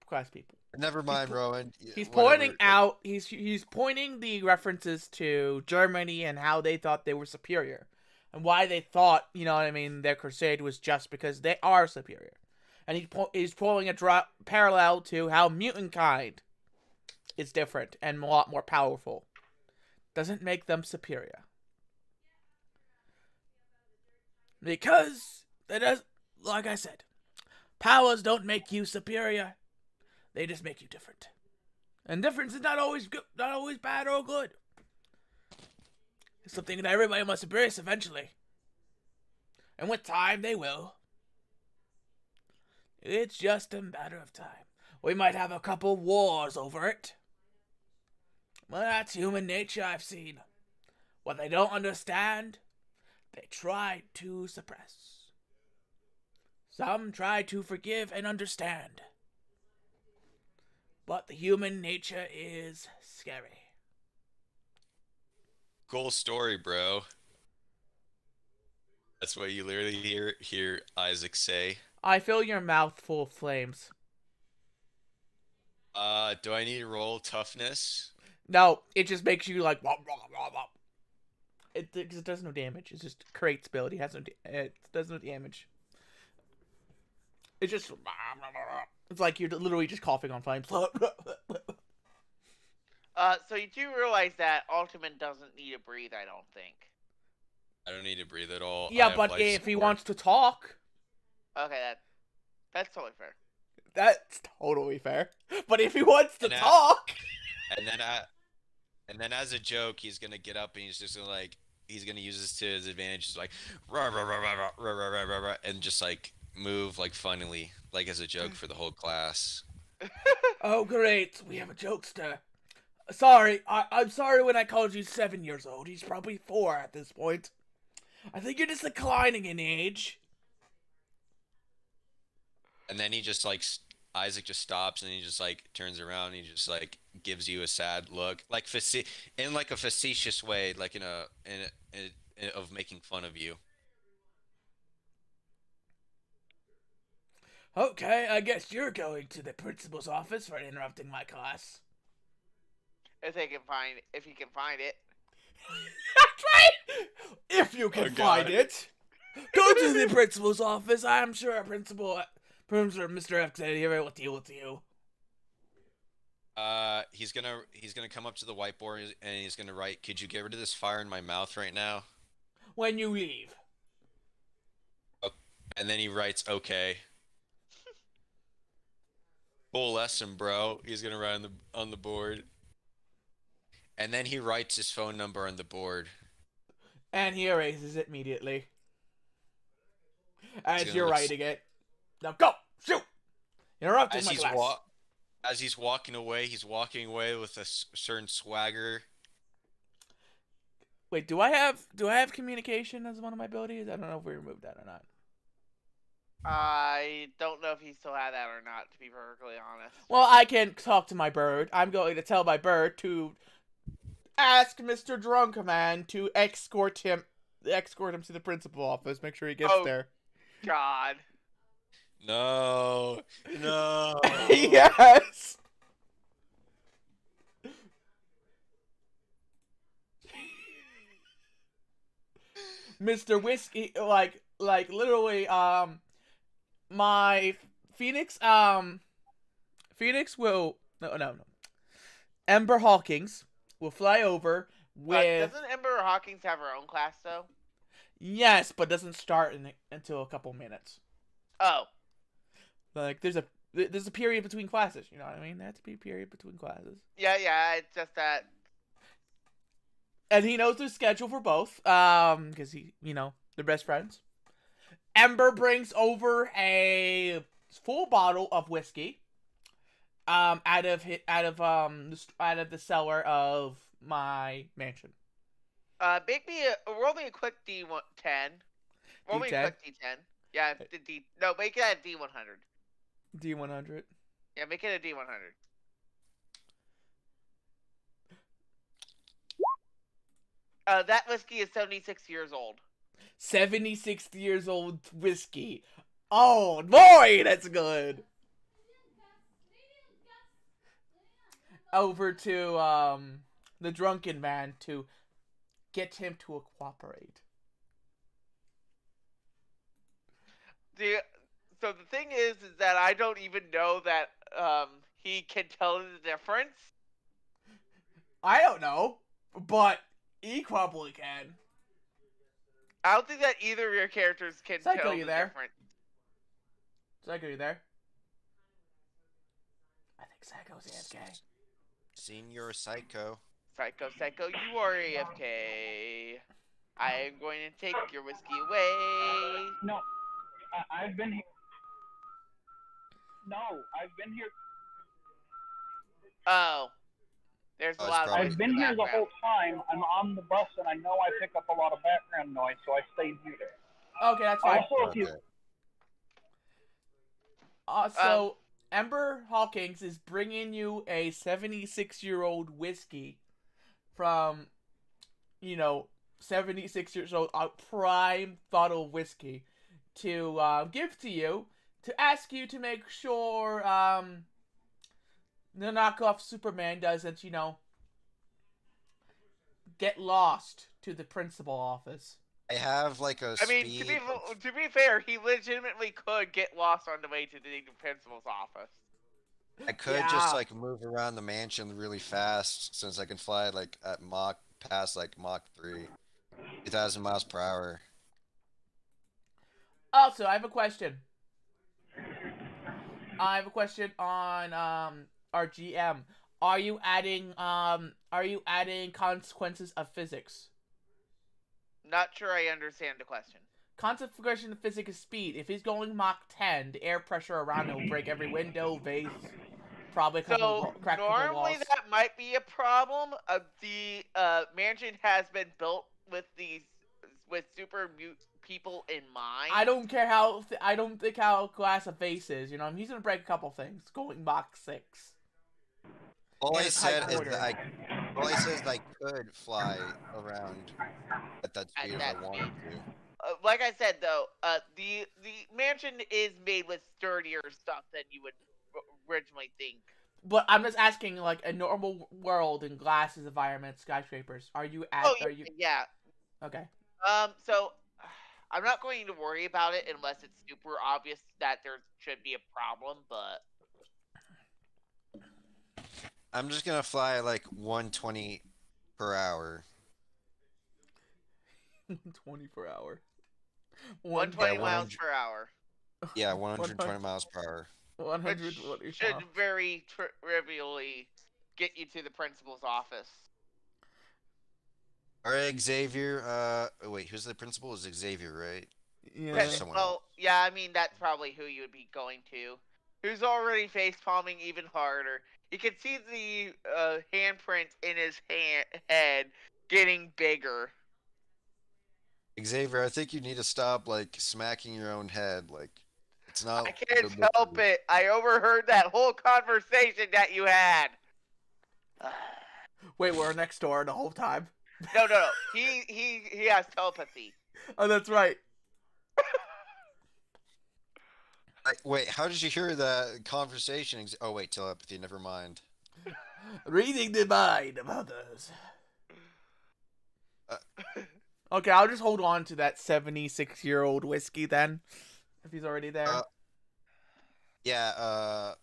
class people. never He's mind, Rowan. Yeah, he's pointing whatever. Like, out he's pointing the references to Germany and how they thought they were superior. And why they thought, you know what I mean, their crusade was just because they are superior. And he's pulling a parallel to how mutant kind is different and a lot more powerful. Doesn't make them superior. Because it does, like I said, powers don't make you superior. They just make you different. And difference is not always good, not always bad or good. It's something that everybody must embrace eventually. And with time, they will. It's just a matter of time. We might have a couple wars over it. But that's human nature, I've seen. What they don't understand, they try to suppress. Some try to forgive and understand. But the human nature is scary. cool story, bro. That's what you literally hear Isaac say. I fill your mouth full of flames. Do I need to roll toughness? No, it just makes you like. Wah, wah, wah, wah. It does no damage. It's just Krait's ability. It does no damage. It's just. It's like you're literally just coughing on flames. So you do realize that Ultimate doesn't need to breathe, I don't think. I don't need to breathe at all. I Yeah, have but life if he support. wants to talk, Okay, that's totally fair. that's totally fair. But if he wants to And talk, and then I, and then as a joke, he's gonna get up and he's just gonna like he's gonna use this to his advantage, just like rah, rah, rah, rah, rah, rah, rah, rah, rah, rah, and just like move like funnily, like as a joke for the whole class. oh great, we have a jokester. Sorry, I'm sorry when I called you 7 years old. He's probably 4 at this point. I think you're just declining in age. And then he just like Isaac just stops and he just like turns around and he just like gives you a sad look, like in like a facetious way, like in of making fun of you. Okay, I guess you're going to the principal's office for interrupting my class. If he can find it. That's right! If you can Oh, find God. it, go to the principal's office. I'm sure Mr. Xavier will deal with you. He's gonna come up to the whiteboard and he's gonna write, "Could you get rid of this fire in my mouth right now?" When you leave. Oh, and then he writes, "Okay." Full lesson, bro. He's gonna write on the board. And then he writes his phone number on the board. And he erases it immediately. He's As gonna you're look writing it. Now go! Shoot! Interrupting as my he's class. as he's walking away. He's walking away with a certain swagger. Wait, do I have communication as one of my abilities? I don't know if we removed that or not. I don't know if he still had that or not, to be perfectly honest. Well, I can talk to my bird. I'm going to tell my bird to ask Mr. Drunkaman to escort him to the principal office. Make sure he gets Oh. there. God. No, no. Yes. Mr. Whiskey, like literally, my Phoenix will no. Ember Hawkins will fly over with. Doesn't Ember Hawkins have her own class though? Yes, but doesn't start until a couple minutes. Oh, Like there's a period between classes. You know what I mean? There has to be a period between classes. yeah. It's just that. And he knows the schedule for both. Because they're best friends. Ember brings over a full bottle of whiskey. Out of the cellar of my mansion. Roll me a quick D10. Roll me a D10? quick D10. Yeah, no, make it a D100. D100. Yeah, make it a D100. That whiskey is 76 years old. 76 years old whiskey. Oh boy, that's good. Over to the drunken man to get him to cooperate. So the thing is that I don't even know that he can tell the difference. I don't know, but he probably can. I don't think that either of your characters can Psycho, tell you the there? difference. Psycho, you there? I think Psycho's AFK. Senior Psycho. Psycho, you are AFK. I am going to take your whiskey away. No, I've been here. No, I've been here. Oh. There's a Oh, it's lot of probably- noise I've been in the here the whole background. time. I'm on the bus, and I know I pick up a lot of background noise, so I stayed muted. Okay, that's fine. Also, if you Okay. So Ember Hawkins is bringing you a 76-year-old whiskey from, 76 years old, a prime bottle of whiskey to give to you to ask you to make sure the knockoff Superman doesn't, get lost to the principal office. I have like a I mean, speed. to be fair, he legitimately could get lost on the way to the principal's office. I could Yeah. just like move around the mansion really fast since I can fly like at past Mach 3, 2,000 miles per hour. Also, I have a question. On our GM. Are you adding consequences of physics? Not sure I understand the question. Consequence of physics is speed. If he's going Mach 10, the air pressure around him will break every window, vase, probably crack a couple Normally walls. that might be a problem. The mansion has been built with super mute people in mind. I don't think how glass a vase is. He's gonna break a couple things going Mach 6. All I And it's high said is quarter. that I could fly around at that speed if I that wanted to. Like I said though, the mansion is made with sturdier stuff than you would originally think. But I'm just asking, like, a normal world in glasses environment, skyscrapers. Are you Yeah. Okay? So I'm not going to worry about it unless it's super obvious that there should be a problem, but I'm just gonna fly at like 120 per hour. 120 per hour. 120 Yeah, miles per hour. Yeah, 120 miles per hour. 120 Which should very trivially get you to the principal's office. All right, Xavier. Wait, who's the principal? Is Xavier, right? Yeah. Someone Well, yeah, I mean that's probably who you would be going to. Who's already face palming even harder. You can see the handprint in his head getting bigger. Xavier, I think you need to stop like smacking your own head. Like, it's not. I can't biblical. help it. I overheard that whole conversation that you had. Wait, we're next door the whole time. No. He has telepathy. Oh, that's right. Wait, how did you hear that conversation? Oh wait, telepathy. Never mind. Reading the mind of others. Okay, I'll just hold on to that 76-year-old whiskey then, if he's already there. Yeah.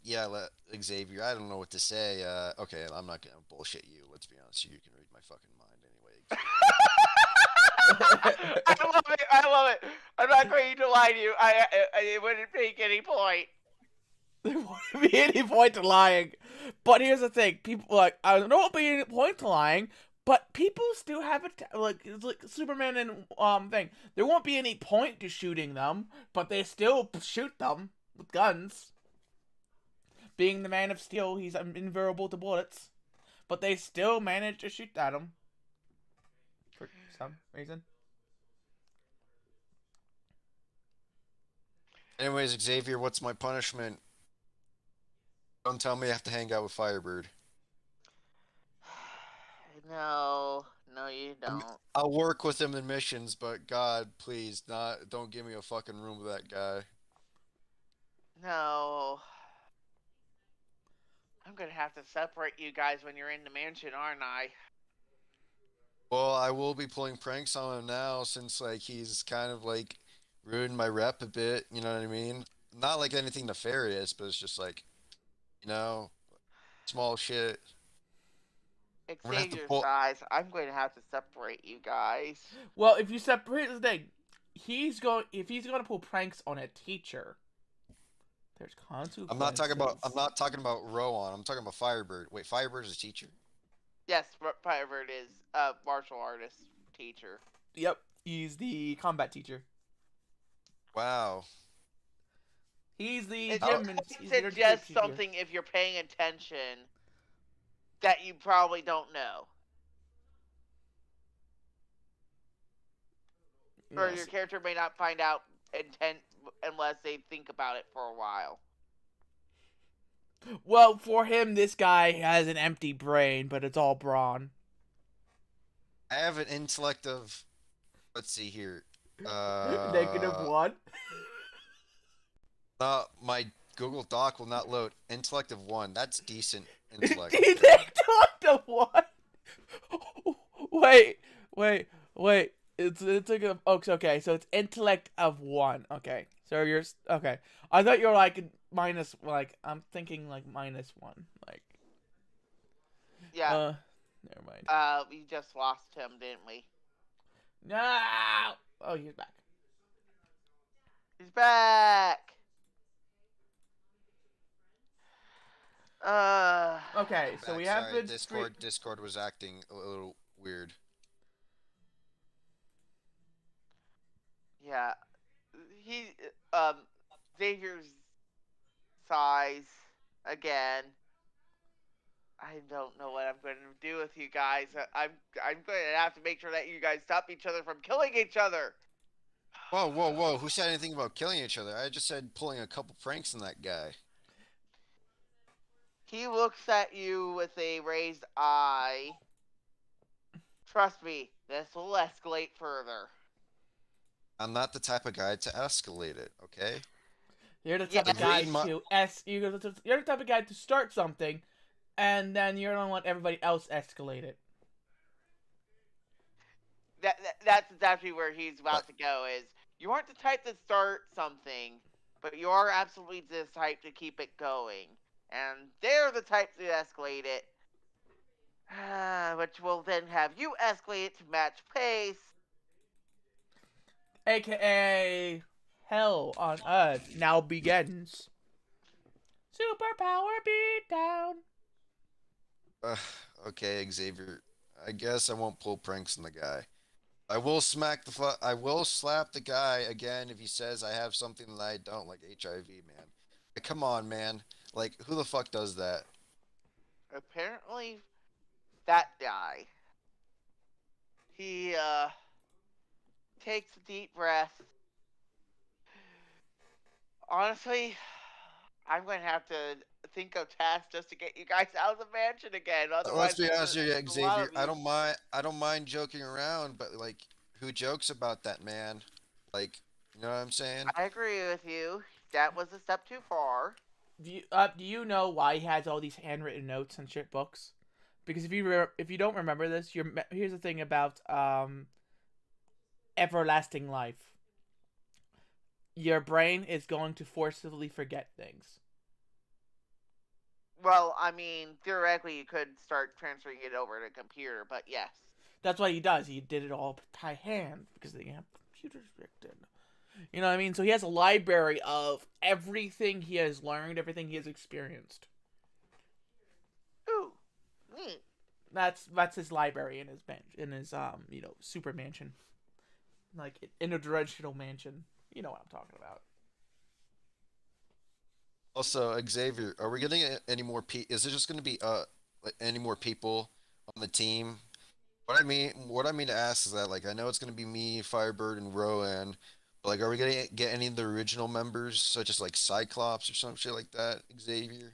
yeah, Xavier, I don't know what to say. Okay, I'm not gonna bullshit you. Let's be honest. You can read my fucking mind anyway. I love it. I love it. I'm not going to lie to you. It wouldn't make any point. There won't be any point to lying. But here's the thing: people there won't be any point to lying. But people still have it's like Superman and thing. There won't be any point to shooting them, but they still shoot them with guns. Being the Man of Steel, he's invulnerable to bullets, but they still manage to shoot at him for some reason. Anyways, Xavier, what's my punishment? Don't tell me I have to hang out with Firebird. No, no, you I'm- don't. I'll work with him in missions, but God, please, don't give me a fucking room with that guy. No. I'm gonna have to separate you guys when you're in the mansion, aren't I? Well, I will be pulling pranks on him now since like he's kind of like ruined my rep a bit, you know what I mean? Not like anything nefarious, but it's just like, you know, small shit. I'm gonna have to Xavier's pull. guys, I'm going to have to separate you guys. Well, if you separate the thing, if he's going to pull pranks on a teacher, there's consequences. I'm not talking about Rowan. I'm talking about Firebird. Wait, Firebird is a teacher? Yes, Private is a martial artist teacher. Yep, he's the combat teacher. Wow. He's the It gym. suggests something if you're paying attention that you probably don't know. Or your character may not find out intent unless they think about it for a while. Well, for him, this guy has an empty brain, but it's all brawn. I have an intellect of, let's see here. -1. My Google Doc will not load. Intellect of 1. That's decent intellect. Intellect of 1. Wait. It's like okay. So it's intellect of 1. Okay. So you're okay. I thought you were like minus. Like I'm thinking like -1. Like. Yeah. Never mind. We just lost him, didn't we? No. Oh, he's back. He's back. Okay, so we have Sorry, the Discord was acting a little weird. Yeah. He Xavier's size again. I don't know what I'm going to do with you guys. I'm going to have to make sure that you guys stop each other from killing each other. Whoa. Who said anything about killing each other? I just said pulling a couple pranks on that guy. He looks at you with a raised eye. Trust me, this will escalate further. I'm not the type of guy to escalate it, okay? You're the type of guy you're the type of guy to start something, and then you're gonna let everybody else escalate it. That's exactly where he's about to go. Is you aren't the type to start something, but you are absolutely the type to keep it going, and they're the type to escalate it, which will then have you escalate it to match pace. AKA Hell on Earth now begins. Superpower beatdown. Okay, Xavier. I guess I won't pull pranks on the guy. I will I will slap the guy again if he says I have something that I don't, like HIV, man. Like, come on, man. Like, who the fuck does that? Apparently, that guy. He takes a deep breath. Honestly, I'm going to have to think of tasks just to get you guys out of the mansion again. Otherwise, Let's be honest with you, there's a lot Xavier. of you. I don't mind joking around, but like, who jokes about that, man? Like, you know what I'm saying? I agree with you. That was a step too far. Do you know why he has all these handwritten notes and shit books? Because if you don't remember this, here's the thing about everlasting life. Your brain is going to forcibly forget things. Well, I mean, theoretically, you could start transferring it over to a computer, but yes. That's what he does. He did it all by hand because they have computers back then. You know what I mean? So he has a library of everything he has learned, everything he has experienced. Ooh, neat. That's his library in his super mansion, like interdimensional mansion. You know what I'm talking about. Also, Xavier, are we getting any more is it just going to be like any more people on the team? What I mean to ask is that like I know it's going to be me, Firebird, and Rowan, but like are we going to get any of the original members such as like Cyclops or some shit like that, Xavier?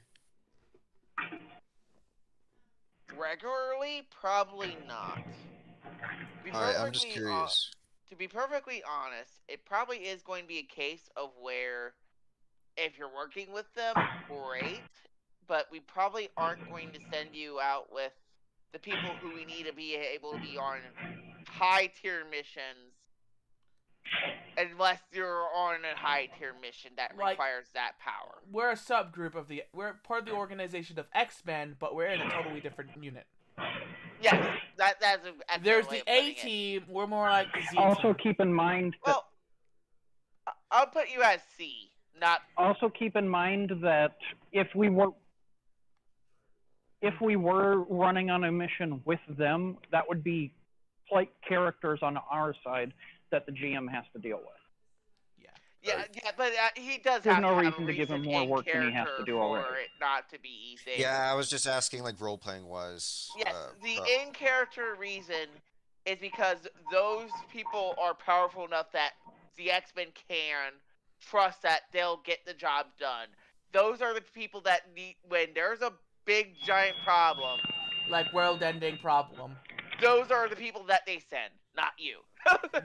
Regularly, probably not. To be All right, I'm just perfectly curious. to be perfectly honest, it probably is going to be a case of where if you're working with them, great, but we probably aren't going to send you out with the people who we need to be able to be on high tier missions unless you're on a high tier mission that Like requires that power. we're a subgroup of the we're part of the organization of X-Men, but we're in a totally different unit. Yes, that's an There's excellent way the of A putting it. team. We're more like the Z Also team. keep in mind that Well, I'll put you as C, not also keep in mind that if we were running on a mission with them, that would be like characters on our side that the GM has to deal with. Yeah. yeah, but he does There's have no to have a reason to give reason him more in work than he has to character do for already. it not to be Yeah, Xavier. I was just asking like role playing wise. Yes, the in character reason is because those people are powerful enough that the X Men can trust that they'll get the job done. Those are the people that need when there's a big giant problem. Like world-ending problem. Those are the people that they send, not you.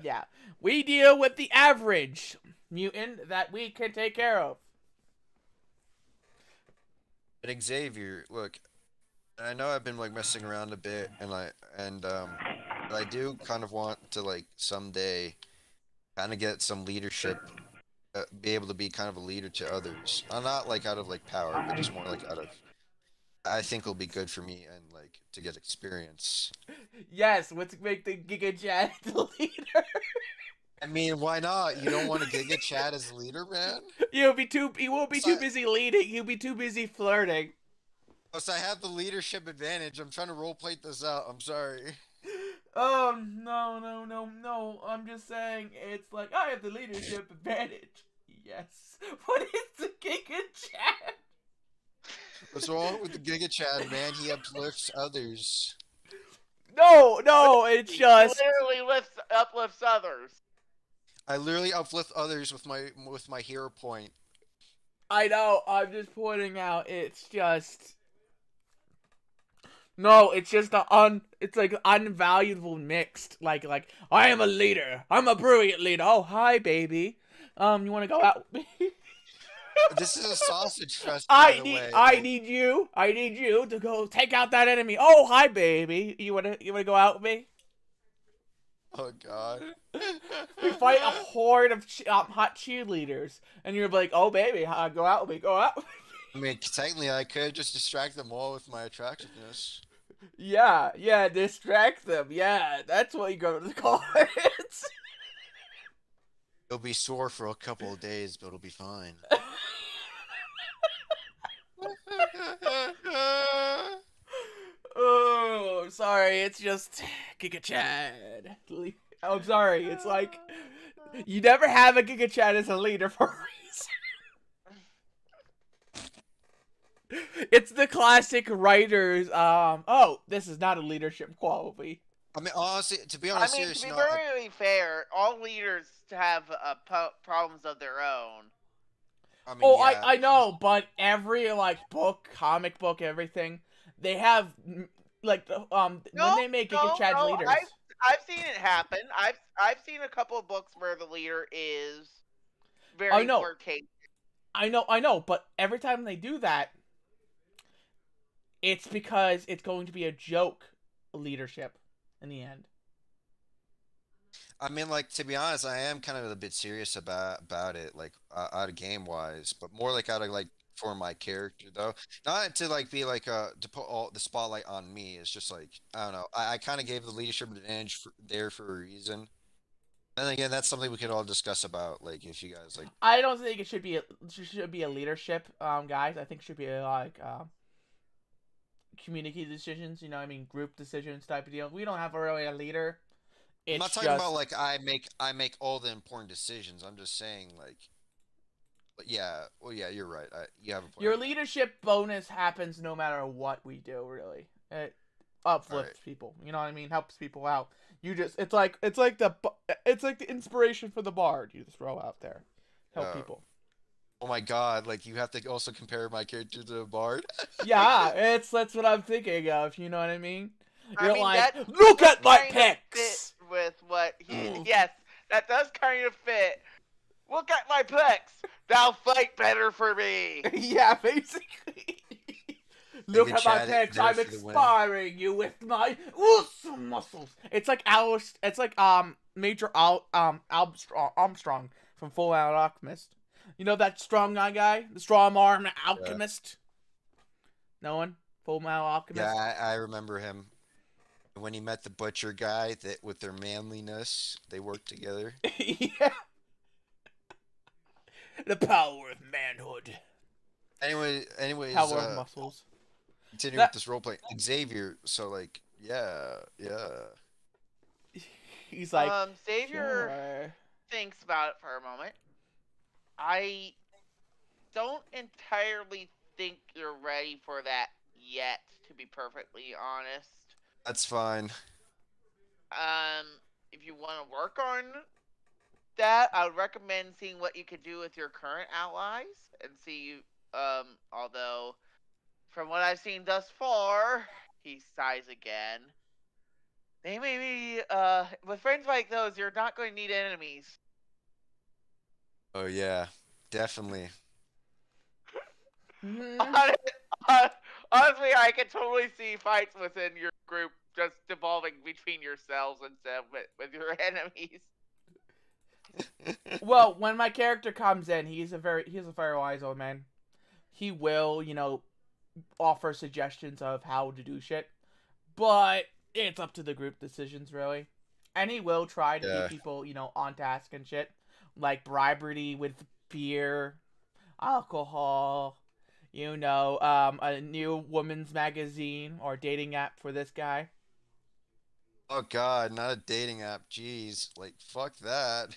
Yeah. We deal with the average mutant that we can take care of. But Xavier, look, I know I've been like messing around a bit, but I do kind of want to like someday kind of get some leadership, be able to be kind of a leader to others. Not like out of like power, but just more like out of. I think it'll be good for me and like to get experience. Yes, let's make the Giga Chat the leader. I mean, why not? You don't want to Giga Chad as leader, man? He won't be So too busy leading. He'll be too busy flirting. plus I have the leadership advantage. I'm trying to roleplay this out. I'm sorry. Oh, no. I'm just saying it's like I have the leadership advantage. Yes. What is the Giga Chat? What's wrong with the Giga Chad, man? He uplifts others. No, it's He just literally uplifts others. I literally uplift others with my hero point. I know, I'm just pointing out it's just no, it's just it's like unvaluable mixed. Like I am a leader. I'm a brilliant leader. Oh, hi baby. You want to go out with me? This is a sausage fest, by the way. I need you to go take out that enemy. Oh, hi baby. You wanna go out with me? Oh God. We fight a horde of hot cheerleaders, and you're like, oh baby, go out with me, go out with me. I mean, technically, I could just distract them all with my attractiveness. Yeah, distract them. Yeah, that's what you go to call it. It'll be sore for a couple of days, but it'll be fine. Oh, sorry, it's just Giga Chad. I'm sorry, it's like you never have a Giga Chad as a leader for a reason. It's the classic writers. Oh, this is not a leadership quality. I mean, honestly, to be on a I mean, serious to be note, very fair, all leaders have problems of their own. I mean, Oh, yeah. I know, but every like book, comic book, everything, they have like when they make Giga Chad leaders. I've seen it happen. I've seen a couple of books where the leader is very I know. flirtatious. I know, but every time they do that, it's because it's going to be a joke leadership in the end. I mean, like to be honest, I am kind of a bit serious about it, like out of game wise, but more like out of like for my character though. Not to like be like to put all the spotlight on me. It's just like I don't know. I kind of gave the leadership advantage there for a reason. And again, that's something we could all discuss about. Like if you guys like, I don't think it should be a leadership, guys. I think it should be like community decisions. You know, I mean, group decisions type of deal. We don't have really a leader. I'm not It's talking about just like I make all the important decisions. I'm just saying like, yeah. Well, yeah, you're right. You have a point your on that. leadership bonus happens no matter what we do. Really, it All right. uplifts people. You know what I mean? Helps people out. You just it's like the inspiration for the bard you throw out there. Help Uh, people. oh my God! Like you have to also compare my character to a bard. Yeah, that's what I'm thinking of. You know what I mean? I You're mean, like, that look does at my kind of fit pecs. with what he. Yes, that does kind of fit. Look at my pecs. Thou fight better for me. Yeah, basically. Like Look a at my Chad pecs. there I'm for the win. inspiring you with my awesome muscles. It's like Major Armstrong from Full Metal Alchemist. You know that strong guy, the strong arm Yeah, alchemist. No one. Full Metal yeah, Alchemist. I remember him when he met the butcher guy. That with their manliness, they worked together. Yeah. The power of manhood. Anyways, Power of muscles. continue with That this role play. Xavier. So like, yeah, yeah. he's like, Xavier sure. thinks about it for a moment. I don't entirely think you're ready for that yet, to be perfectly honest. That's fine. Um, if you want to work on that, I would recommend seeing what you could do with your current allies and see. Although from what I've seen thus far, he sighs again. They may be with friends like those, you're not going to need enemies. Oh yeah, definitely. Hmm. Honestly, I can totally see fights within your group just devolving between yourselves instead of with your enemies. Well, when my character comes in, he's a very wise old man. He will, offer suggestions of how to do shit, but it's up to the group decisions really. And he will try to keep Yeah. people, on task and shit, like bribery with beer, alcohol, a new woman's magazine or dating app for this guy. Oh God, not a dating app. Jeez, like fuck that.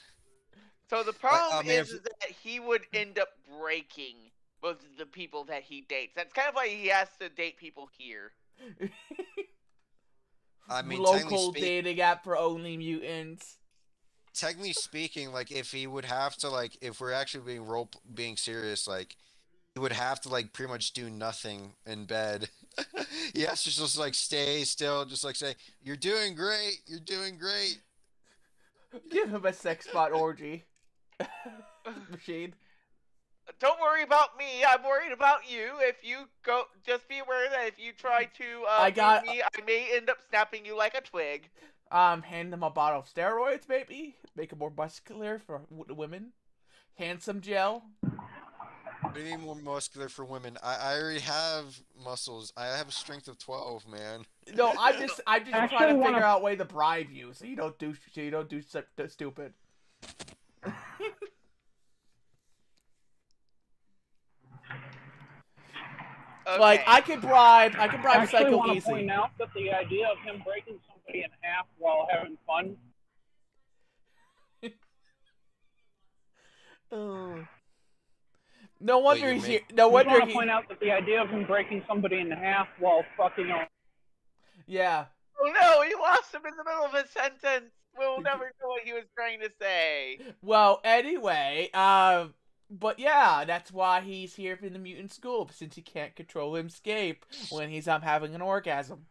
So the Like, problem I mean, is that he would end up breaking most of the people that he dates. That's kind of why he has to date people here. I mean, Local dating app for only mutants. technically speaking, like if he would have to like if we're actually being serious, like he would have to like pretty much do nothing in bed. He has to just like stay still, just like say, "You're doing great. You're doing great." Give him a sex bot orgy machine. Don't worry about me. I'm worried about you. If you go, just be aware that if you try to I move got me, I may end up snapping you like a twig. hand him a bottle of steroids, maybe make him more muscular for women. Handsome gel. What do you mean more muscular for women? I already have muscles. I have a strength of 12, man. No, I'm just trying Actually, to one figure of out a way to bribe you so you don't do stupid. Like Okay. I can bribe actually Psycho want to easy. point out that the idea of him breaking somebody in half while having fun. Oh. No Wait, wonder you're he's here. make No I just wonder want to he. point out that the idea of him breaking somebody in half while fucking. Yeah. Oh no, he lost him in the middle of a sentence. We'll never know what he was trying to say. Well, anyway, but yeah, that's why he's here in the mutant school since he can't control his escape when he's having an orgasm.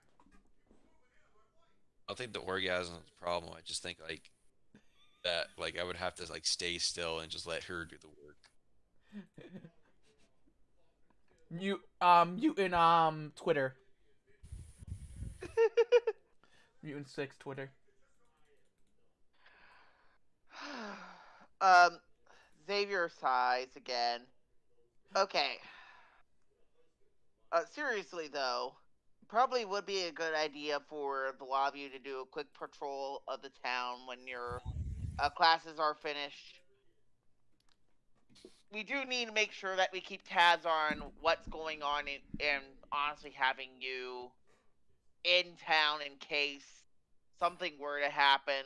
I don't think the orgasm is the problem. I just think like that like I would have to like stay still and just let her do the work. Mutant Twitter. Mutant 6 Twitter. um, Xavier sighs again. Okay. Seriously though, probably would be a good idea for the lot of you to do a quick patrol of the town when your classes are finished. We do need to make sure that we keep tabs on what's going on and honestly having you in town in case something were to happen.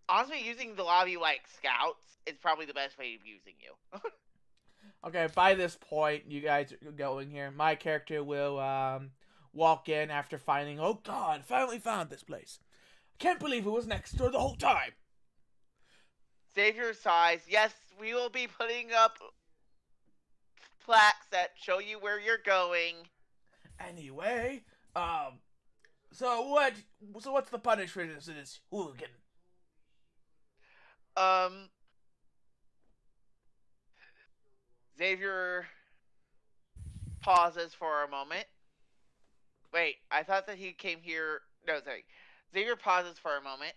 Honestly, using the lot of you like scouts is probably the best way of using you. Okay, by this point, you guys are going here. My character will walk in after finding, oh god, finally found this place. Can't believe it was next door the whole time. Save your size. Yes, we will be putting up plaques that show you where you're going. Anyway, um, so what? So what's the punishment for this hooligan? Um, Xavier pauses for a moment. Wait, I thought that he came here. No, sorry. Xavier pauses for a moment.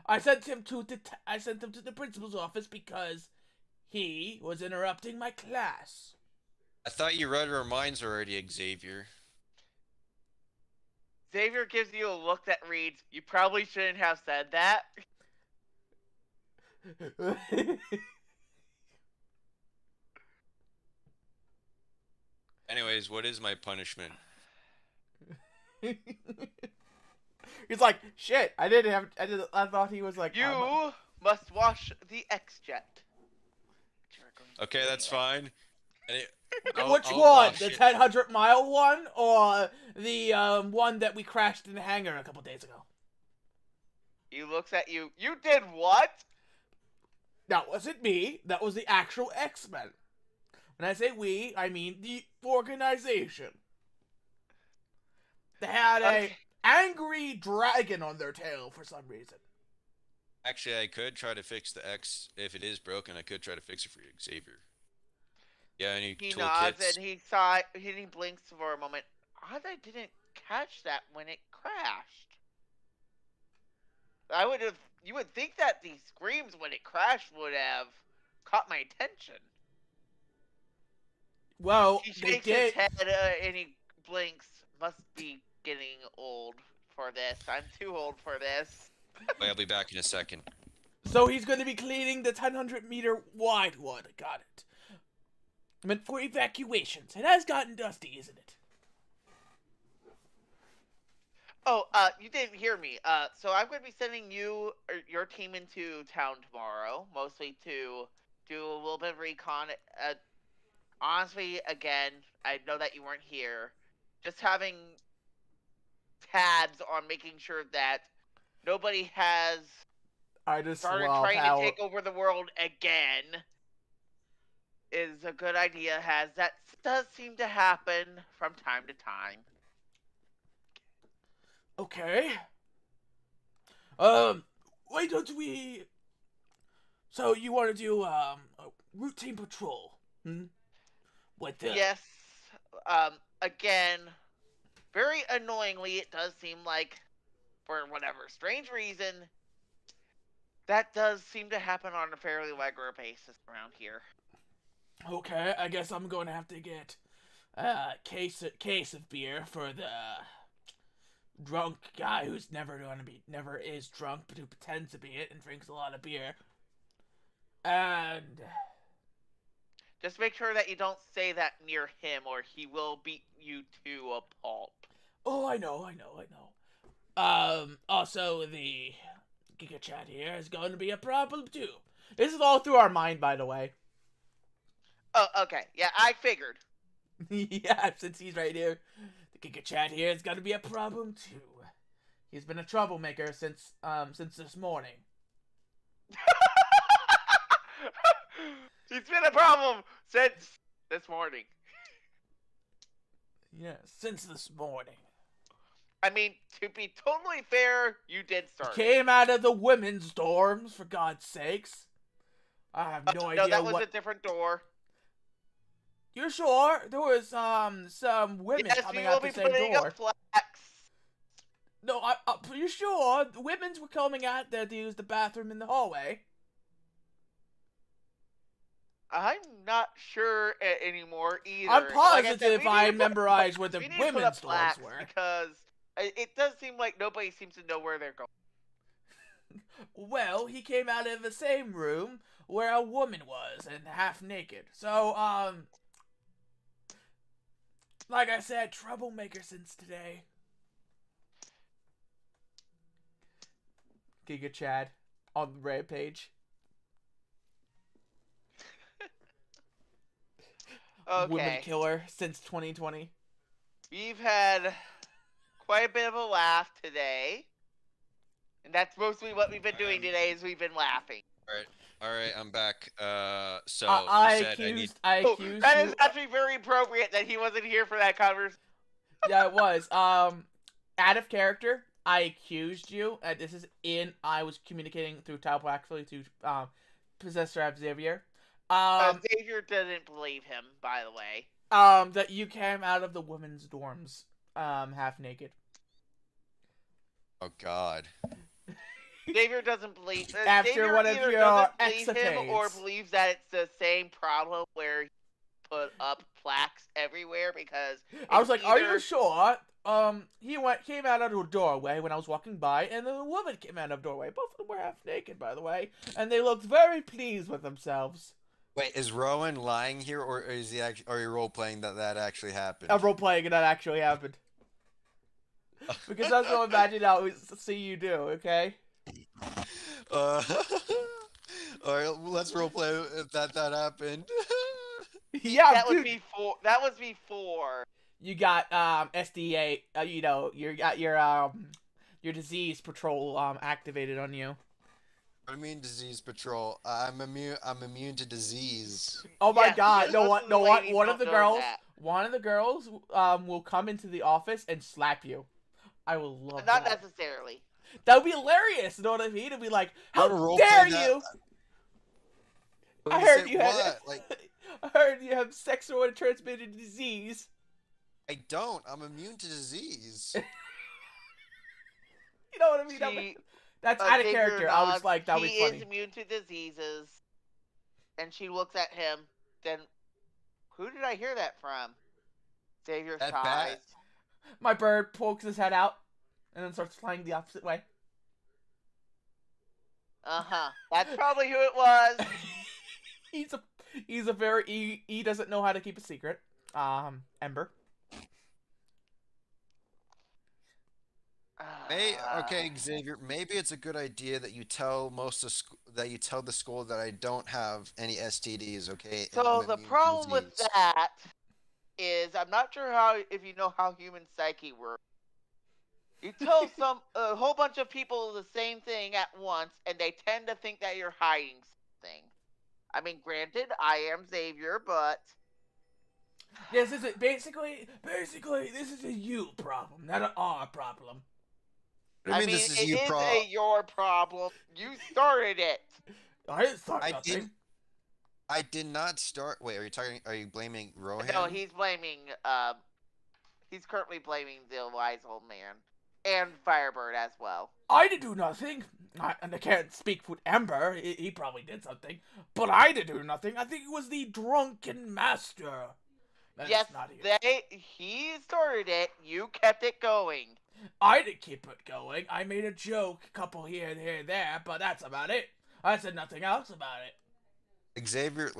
I sent him to the principal's office because he was interrupting my class. I thought you read our minds already, Xavier. Xavier gives you a look that reads, "You probably shouldn't have said that." Anyways, what is my punishment? He's like, shit. I thought he was like. You must watch the X-Jet. Okay, that's fine. Which one? The 1000-mile one, or the one that we crashed in the hangar a couple days ago? He looks at you. You did what? That wasn't me. That was the actual X-Men. When I say we, I mean the organization. They had a angry dragon on their tail for some reason. Actually, I could try to fix the X. If it is broken, I could try to fix it for you, Xavier. Yeah, any He toolkits? nods and he blinks for a moment. I didn't catch that when it crashed. You would think that the screams when it crashed would have caught my attention. Well, He they shakes did. his head and he blinks. Must be getting old for this. I'm too old for this. Wait, I'll be back in a second. So he's going to be cleaning the 1000-meter wide one. Got it. Meant for evacuations. It has gotten dusty, isn't it? Oh, you didn't hear me. So I'm going to be sending you or your team into town tomorrow, mostly to do a little bit of recon. Honestly, again, I know that you weren't here. Just having tabs on making sure that nobody has I just started love trying how to take over the world again is a good idea. That does seem to happen from time to time. Okay. Why don't we... So you want to do, a routine patrol, With the... Yes. Again, very annoyingly, it does seem like, for whatever strange reason, that does seem to happen on a fairly regular basis around here. Okay, I guess I'm going to have to get a case of beer for the drunk guy who's never is drunk, but who pretends to be it and drinks a lot of beer. And just make sure that you don't say that near him, or he will beat you to a pulp. Oh, I know. Also, the Giga Chat here is going to be a problem too. This is all through our mind, by the way. Oh, okay. Yeah, I figured. Yeah, since he's right here, the Giga Chat here is going to be a problem too. He's been a troublemaker since this morning. He's been a problem since this morning. Yeah, since this morning. I mean, to be totally fair, you did start. Came out of the women's dorms, for God's sakes. I have no idea. No, that was a different door. You're sure? There was some women coming out the same door. No, are you sure? The women's were coming out there to use the bathroom in the hallway. I'm not sure anymore either. I'm Like I said, positive we need I to put up memorized where plaques. the We need to put women's up dorms plaques were. because it does seem like nobody seems to know where they're going. Well, he came out of the same room where a woman was and half naked. So, like I said, troublemaker since today. Giga Chad on the rampage. Woman Okay, killer since 2020. we've had quite a bit of a laugh today, and that's mostly what we've been doing today. Is we've been laughing. All right, I'm back. So I you said I need. accused That you. is actually very appropriate that he wasn't here for that conversation. Yeah, it was. Out of character, I accused you. I was communicating through Talbot actually to Possessor Xavier. Xavier didn't believe him, by the way. That you came out of the women's dorms, half naked. Oh God. Xavier doesn't believe. After Xavier one of either your doesn't believe him or escapades. believes that it's the same problem where he put up plaques everywhere because I was like, "Are either... you sure?" Came out of a doorway when I was walking by, and the woman came out of a doorway. Both of them were half naked, by the way, and they looked very pleased with themselves. Wait, is Rowan lying here, or is he actually? Are you role playing that actually happened? I'm role playing, and that actually happened. Because that's what I imagine I always see you do. Okay. All right, let's role play if that happened. Yeah, that dude. That was before. You got SDA. You got your disease patrol activated on you. I mean, disease patrol. I'm immune. I'm immune to disease. Oh my Yes, God! because No most what? of No the what? ladies One of don't the know girls. that. One of the girls will come into the office and slap you. I will love Not that. necessarily. That would be hilarious. You know what I mean? It'd be like, how Wanna role dare play that? you? I You heard say you had. what? Like, I heard you have sexually transmitted disease. I don't. I'm immune to disease. You know what I mean? That's out of Xavier character. I was nods. like, that would He be funny. is immune to diseases. And she looks at him. Then, who did I hear that from? Xavier That sighs. bat. My bird pokes his head out and then starts flying the opposite way. That's probably who it was. he's a very he doesn't know how to keep a secret. Ember. Okay, Xavier. Maybe it's a good idea that you tell the school that I don't have any STDs. Okay. And So I'm the immune to problem with disease. that is I'm not sure if you know how human psyche works. You tell a whole bunch of people the same thing at once, and they tend to think that you're hiding something. I mean, granted, I am Xavier, but This is basically this is a you problem, not an our problem. What do you mean it this is you is your problem. You started it. I didn't start I nothing. didn't. I did not start. Wait, are you blaming Rohan? No, he's blaming. He's currently blaming the wise old man and Firebird as well. I did do nothing. And I can't speak for Ember. He probably did something, but I did do nothing. I think it was the drunken master. Yes, he started it. You kept it going. I did keep it going. I made a joke, a couple here, there, but that's about it. I said nothing else about it. Xavier,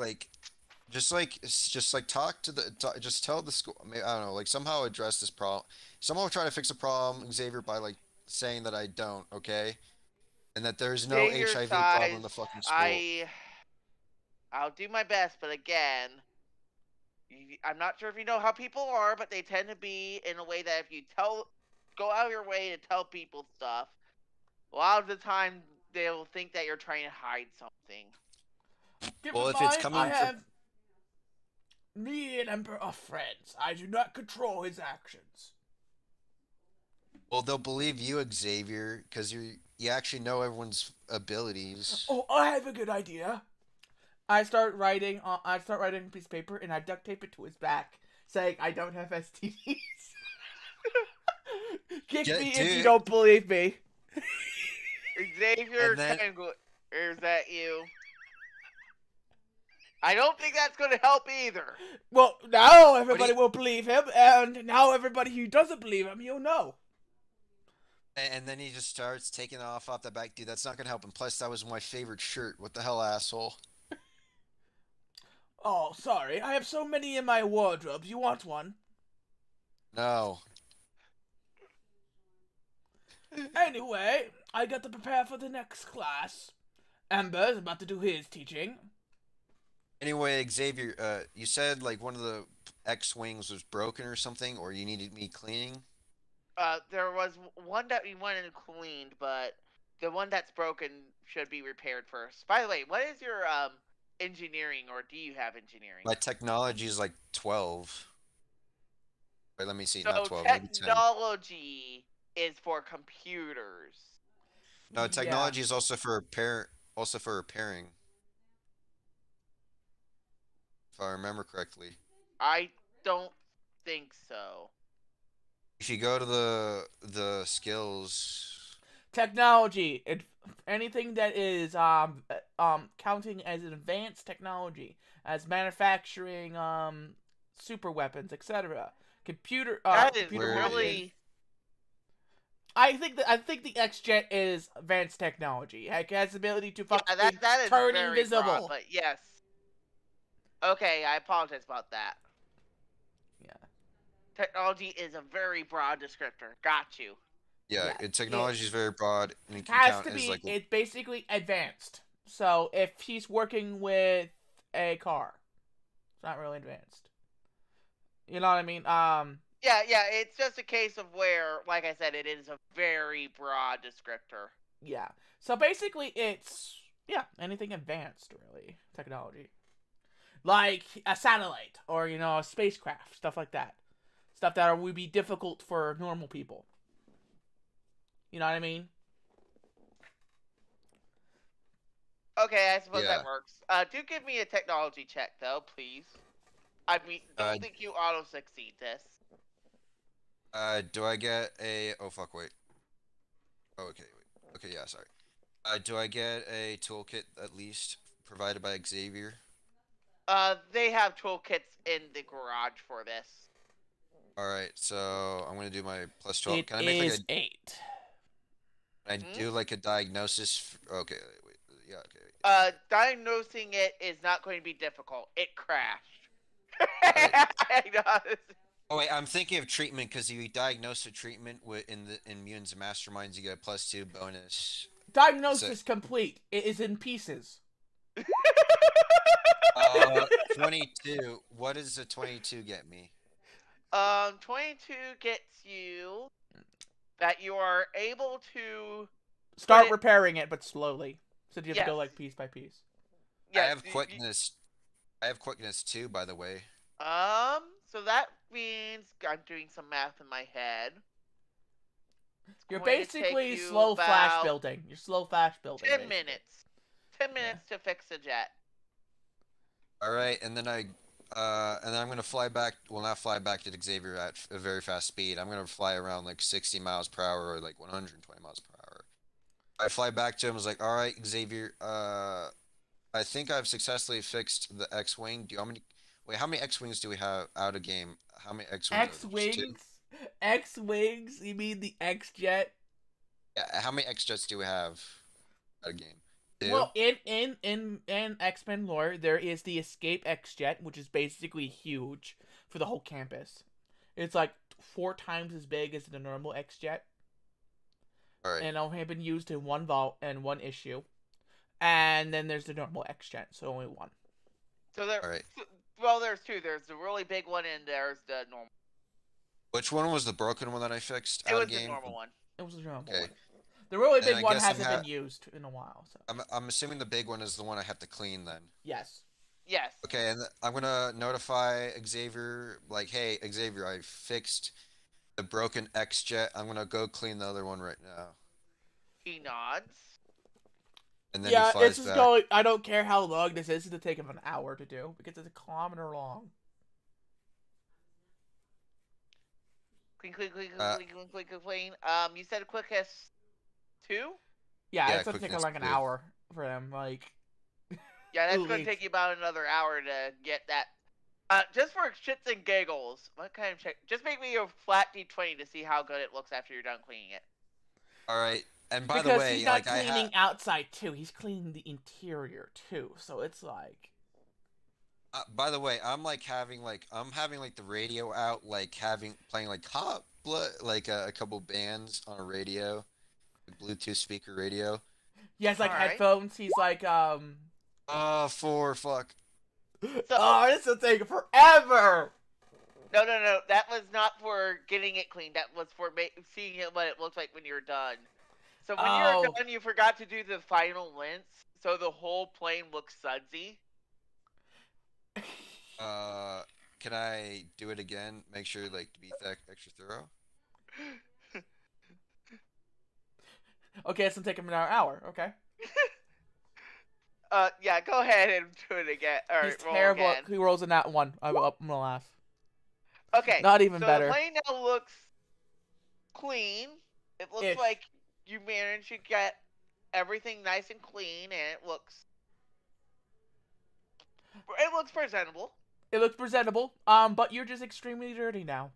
just tell the school. I don't know, somehow address this problem. Somehow try to fix the problem, Xavier, by saying that I don't, okay, and that there's no Xavier HIV sighs, problem in the fucking school. I'll do my best, but again, I'm not sure if you know how people are, but they tend to be in a way that if you go out of your way to tell people stuff, a lot of the time they'll think that you're trying to hide something. Well, if it's coming me and Emperor are friends. I do not control his actions. Well, they'll believe you, Xavier, because you actually know everyone's abilities. Oh, I have a good idea. I start writing a piece of paper and I duct tape it to his back, saying I don't have STDs. Kick me if you don't believe me. Xavier Tangle, is that you? I don't think that's going to help either. Well, now What do everybody you, will believe him, and now everybody who doesn't believe him, you'll know. and then he just starts taking off the back. Dude, that's not gonna help. And plus, that was my favorite shirt. What the hell, asshole? Oh, sorry, I have so many in my wardrobe. You want one? No. Anyway, I got to prepare for the next class. Ember's about to do his teaching. Anyway, Xavier, you said like one of the X-wings was broken or something, or you needed me cleaning. There was one that we wanted cleaned, but the one that's broken should be repaired first. By the way, what is your engineering, or do you have engineering? My technology is like 12. Wait, let me see. Not So 12, maybe 10. technology is for computers. No, Yeah. technology is also for repairing, if I remember correctly. I don't think so. If you go to the skills, Technology. Anything that is counting as an advanced technology, as manufacturing super weapons, etc. That is Computer where hacking. is really I think the X Jet is advanced technology. It has the ability to fucking that is turn very invisible. broad, but yes. Okay, I apologize about that. Yeah. Technology is a very broad descriptor. Got you. yeah, Yeah. technology is very broad and it can Has count to as be. like It's basically advanced. So if he's working with a car, it's not really advanced. You know what I mean? Yeah, it's just a case of where, like I said, it is a very broad descriptor. Yeah. So basically, it's anything advanced really technology, like a satellite or a spacecraft, stuff like that, stuff that would be difficult for normal people. You know what I mean? Okay, I suppose yeah. that works. Do give me a technology check, though, please. I mean, Uh, don't think you auto succeed this. do I get a? Oh fuck, wait. Oh, okay, wait. Okay, yeah, sorry. Do I get a toolkit at least provided by Xavier? They have toolkits in the garage for this. All right, so I'm gonna do my plus 12. It Can I make like a? is 8. Can I Hmm? do like a diagnosis? Okay, wait. Yeah, okay. Wait. Diagnosing it is not going to be difficult. It crashed. All right. I know. Oh wait, I'm thinking of treatment because if you diagnose a treatment in mutants and masterminds, you get a +2 bonus. So, Diagnosis complete. It is in pieces. 22. What does a 22 get me? 22 gets you that you are able to Start it, repairing it, but slowly. So you have to go yes, like piece by piece. I yes. have quickness. I have quickness too, by the way. So that means I'm doing some math in my head. It's You're going to take basically you slow flash about building. You're slow flash building. 10 basically. minutes. 10 minutes to fix a jet. All right, and then I'm gonna fly back. Well, not fly back to Xavier at a very fast speed. I'm gonna fly around like 60 miles per hour or like 120 miles per hour. I fly back to him. I was like, "All right, Xavier. I think I've successfully fixed the X-wing. Do you want me to... Wait, how many X-wings do we have out of game? How many X-wings are X there? Just two? wings. X wings. You mean the X jet? Yeah, how many X-jets do we have out of game? Two? Well, in X Men lore, there is the Escape X jet, which is basically huge for the whole campus. It's like 4 times as big as the normal X jet, All right. and only have been used in one vault and one issue. And then there's the normal X jet, so only one. So there, All right. well, there's two. There's the really big one, and there's the normal. Which one was the broken one that I fixed It out was of the game? normal one. It was the normal Okay. one. The really Then big I one guess hasn't been used in a while. So I'm assuming the big one is the one I have to clean then. yes. Yes. Okay, and I'm gonna notify Xavier, like, hey, Xavier, I fixed the broken X-jet. I'm gonna go clean the other one right now. He nods. And then he Yeah, flies this is back. going. I don't care how long this is. It'll take him an hour to do because it's a kilometer long. Clean, clean, clean, Uh, clean, clean, clean, clean, clean. You said quickest 2? Yeah, Yeah, it's gonna take him quickness like an too. hour for him. Like, Yeah, that's Ooh, going to wait. take you about another hour to get that. Just for shits and giggles, what kind of check? Just make me a flat D20 to see how good it looks after you're done cleaning it. All right. And by the Because he's way, not like I cleaning outside too. He's cleaning the interior too. So it's like. by the way, I'm having like the radio out, like having playing like hot blood, like a couple bands on a radio, like Bluetooth speaker radio. He has All like right. headphones. He's like. For fuck. So, Oh, this will take forever. no. That was not for getting it cleaned. That was for seeing what it looks like when you're done. So when you're Oh. done, you forgot to do the final rinse, so the whole plane looks sudsy. Uh, can I do it again? Make sure like to be extra thorough. Okay, it's gonna take him an hour. Okay. Yeah, go ahead and do it again, or He's roll terrible. again. He rolls in that one. I'm gonna laugh. Okay, Not even so better. the plane now looks clean. It looks Ish. like you managed to get everything nice and clean, and it looks presentable. It looks presentable. But you're just extremely dirty now.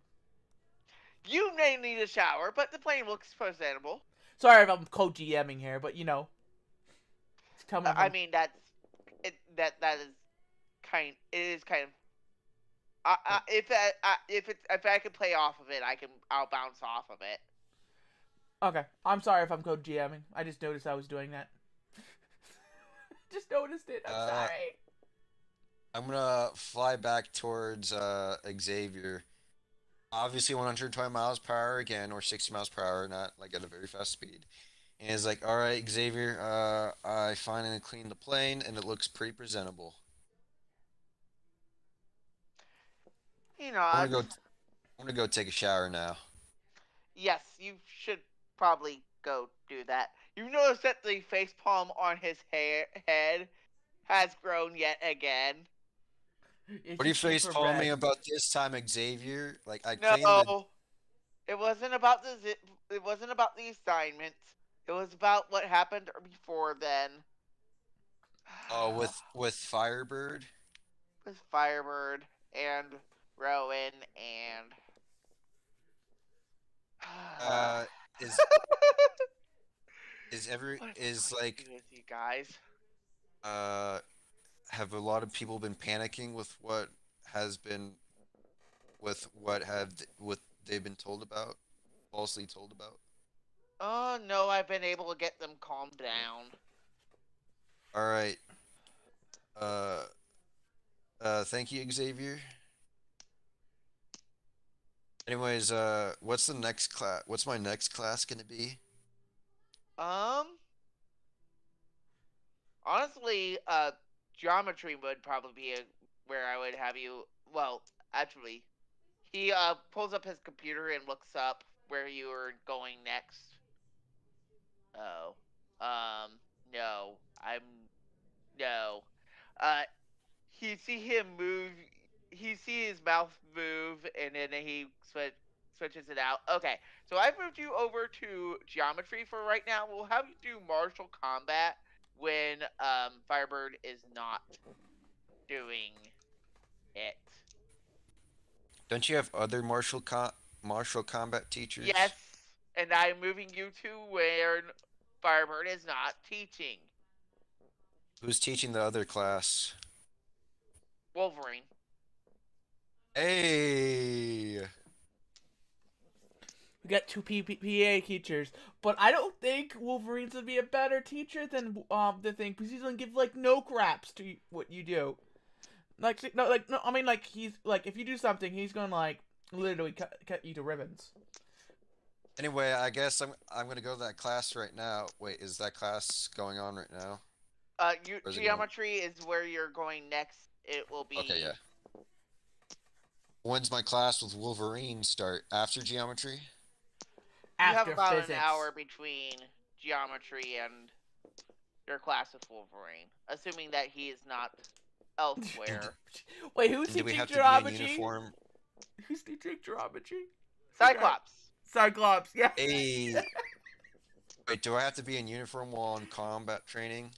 You may need a shower, but the plane looks presentable. Sorry if I'm co-GMing here, but you know. Tell me. I mean, that's it. That is kind. It is kind of. If I could play off of it, I'll bounce off of it. Okay. I'm sorry if I'm co-GMing. I just noticed I was doing that. Just noticed it. I'm sorry. I'm gonna fly back towards Xavier. Obviously 120 miles per hour again, or 60 miles per hour, not like at a very fast speed. And it's like, all right, Xavier, I finally cleaned the plane, and it looks pretty presentable. You know, I'm gonna go. I'm gonna go take a shower now. yes, you should probably go do that. You notice that the facepalm on his head has grown yet again. It's What are you just face super palming red. about this time, Xavier? Like I cleaned the. No, it wasn't about it wasn't about the assignment. It was about what happened before then. Oh, with Firebird. With Firebird and Rowan and Uh, is every what is do I like do with you guys? uh have a lot of people been panicking with what has been with what have what they've been told about, falsely told about? Oh no, I've been able to get them calmed down. All right. Uh, thank you, Xavier. Anyways, what's the next class? What's my next class gonna be? Um, honestly, geometry would probably be where I would have you. Well, actually, he pulls up his computer and looks up where you are going next. Oh, no, no. Uh, he see him move. He see his mouth move, and then he switches it out. Okay, so I've moved you over to geometry for right now. We'll have you do martial combat when Firebird is not doing it. Don't you have other martial combat teachers? Yes, and I'm moving you to where Firebird is not teaching. Who's teaching the other class? Wolverine. Hey. We got two PA teachers, but I don't think Wolverine's gonna be a better teacher than the thing because he's gonna give like no craps to what you do. No. I mean, like he's like if you do something, he's gonna like literally cut you to ribbons. Anyway, I guess I'm gonna go to that class right now. Wait, is that class going on right now? Geometry is where you're going next. It will be. Okay, yeah. When's my class with Wolverine start? After geometry? You have After about physics. an hour between geometry and your class with Wolverine, assuming that he is not elsewhere. Wait, who's Do we teaching have to be in geometry? uniform? Who's teaching geometry? Cyclops. Cyclops, yeah. Hey. Wait, do I have to be in uniform while on combat training?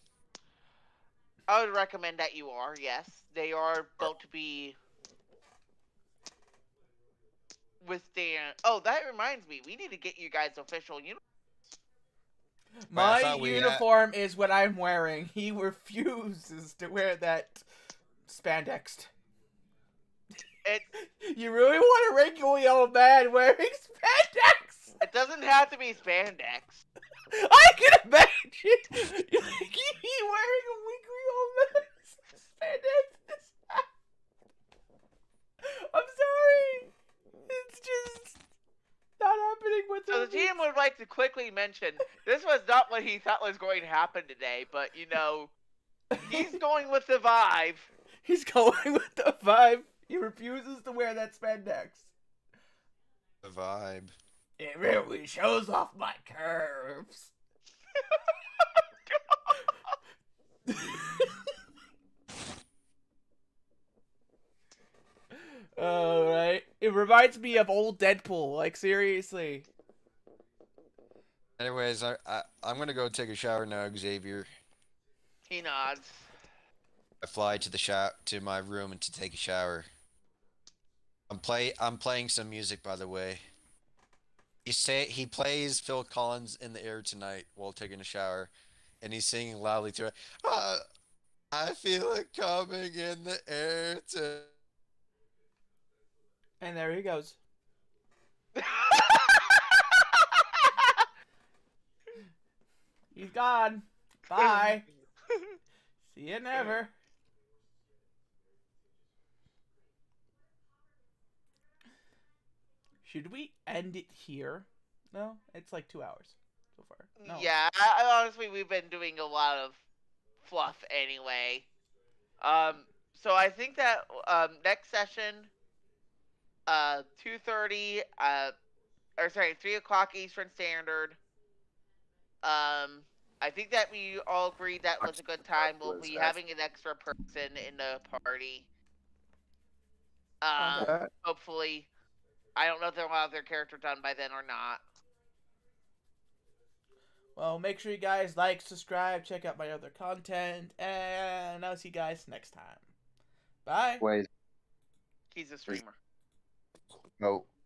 I would recommend that you are. Yes, they are built to be withstand. Oh, that reminds me, we need to get you guys official uniforms. But I My thought we had. uniform is what I'm wearing. He refuses to wear that spandex. It You really want a wrinkly old man wearing spandex? it doesn't have to be spandex. I can imagine he wearing a wrinkly old man spandex. I'm sorry. It's just not happening with So the him. team would like to quickly mention this was not what he thought was going to happen today, but he's going with the vibe. He's going with the vibe. He refuses to wear that spandex. The vibe. It really shows off my curves. Alright. It reminds me of old Deadpool. Like, seriously. Anyways, I'm gonna go take a shower now, Xavier. He nods. I fly to my room and to take a shower. I'm playing some music, by the way. He plays Phil Collins in the air tonight while taking a shower, and he's singing loudly to it. I feel it coming in the air to. And there he goes. He's gone. Bye. See you never. Should we end it here? No? It's like 2 hours so far. No. Yeah, honestly, we've been doing a lot of fluff anyway. So I think that next session, 2:30, 3 o'clock Eastern Standard. I think that we all agreed that was a good time. We'll be having an extra person in the party. Hopefully. I don't know if they'll have their character done by then or not. Well, make sure you guys like, subscribe, check out my other content, and I'll see you guys next time. Bye. Wait. He's a streamer. No.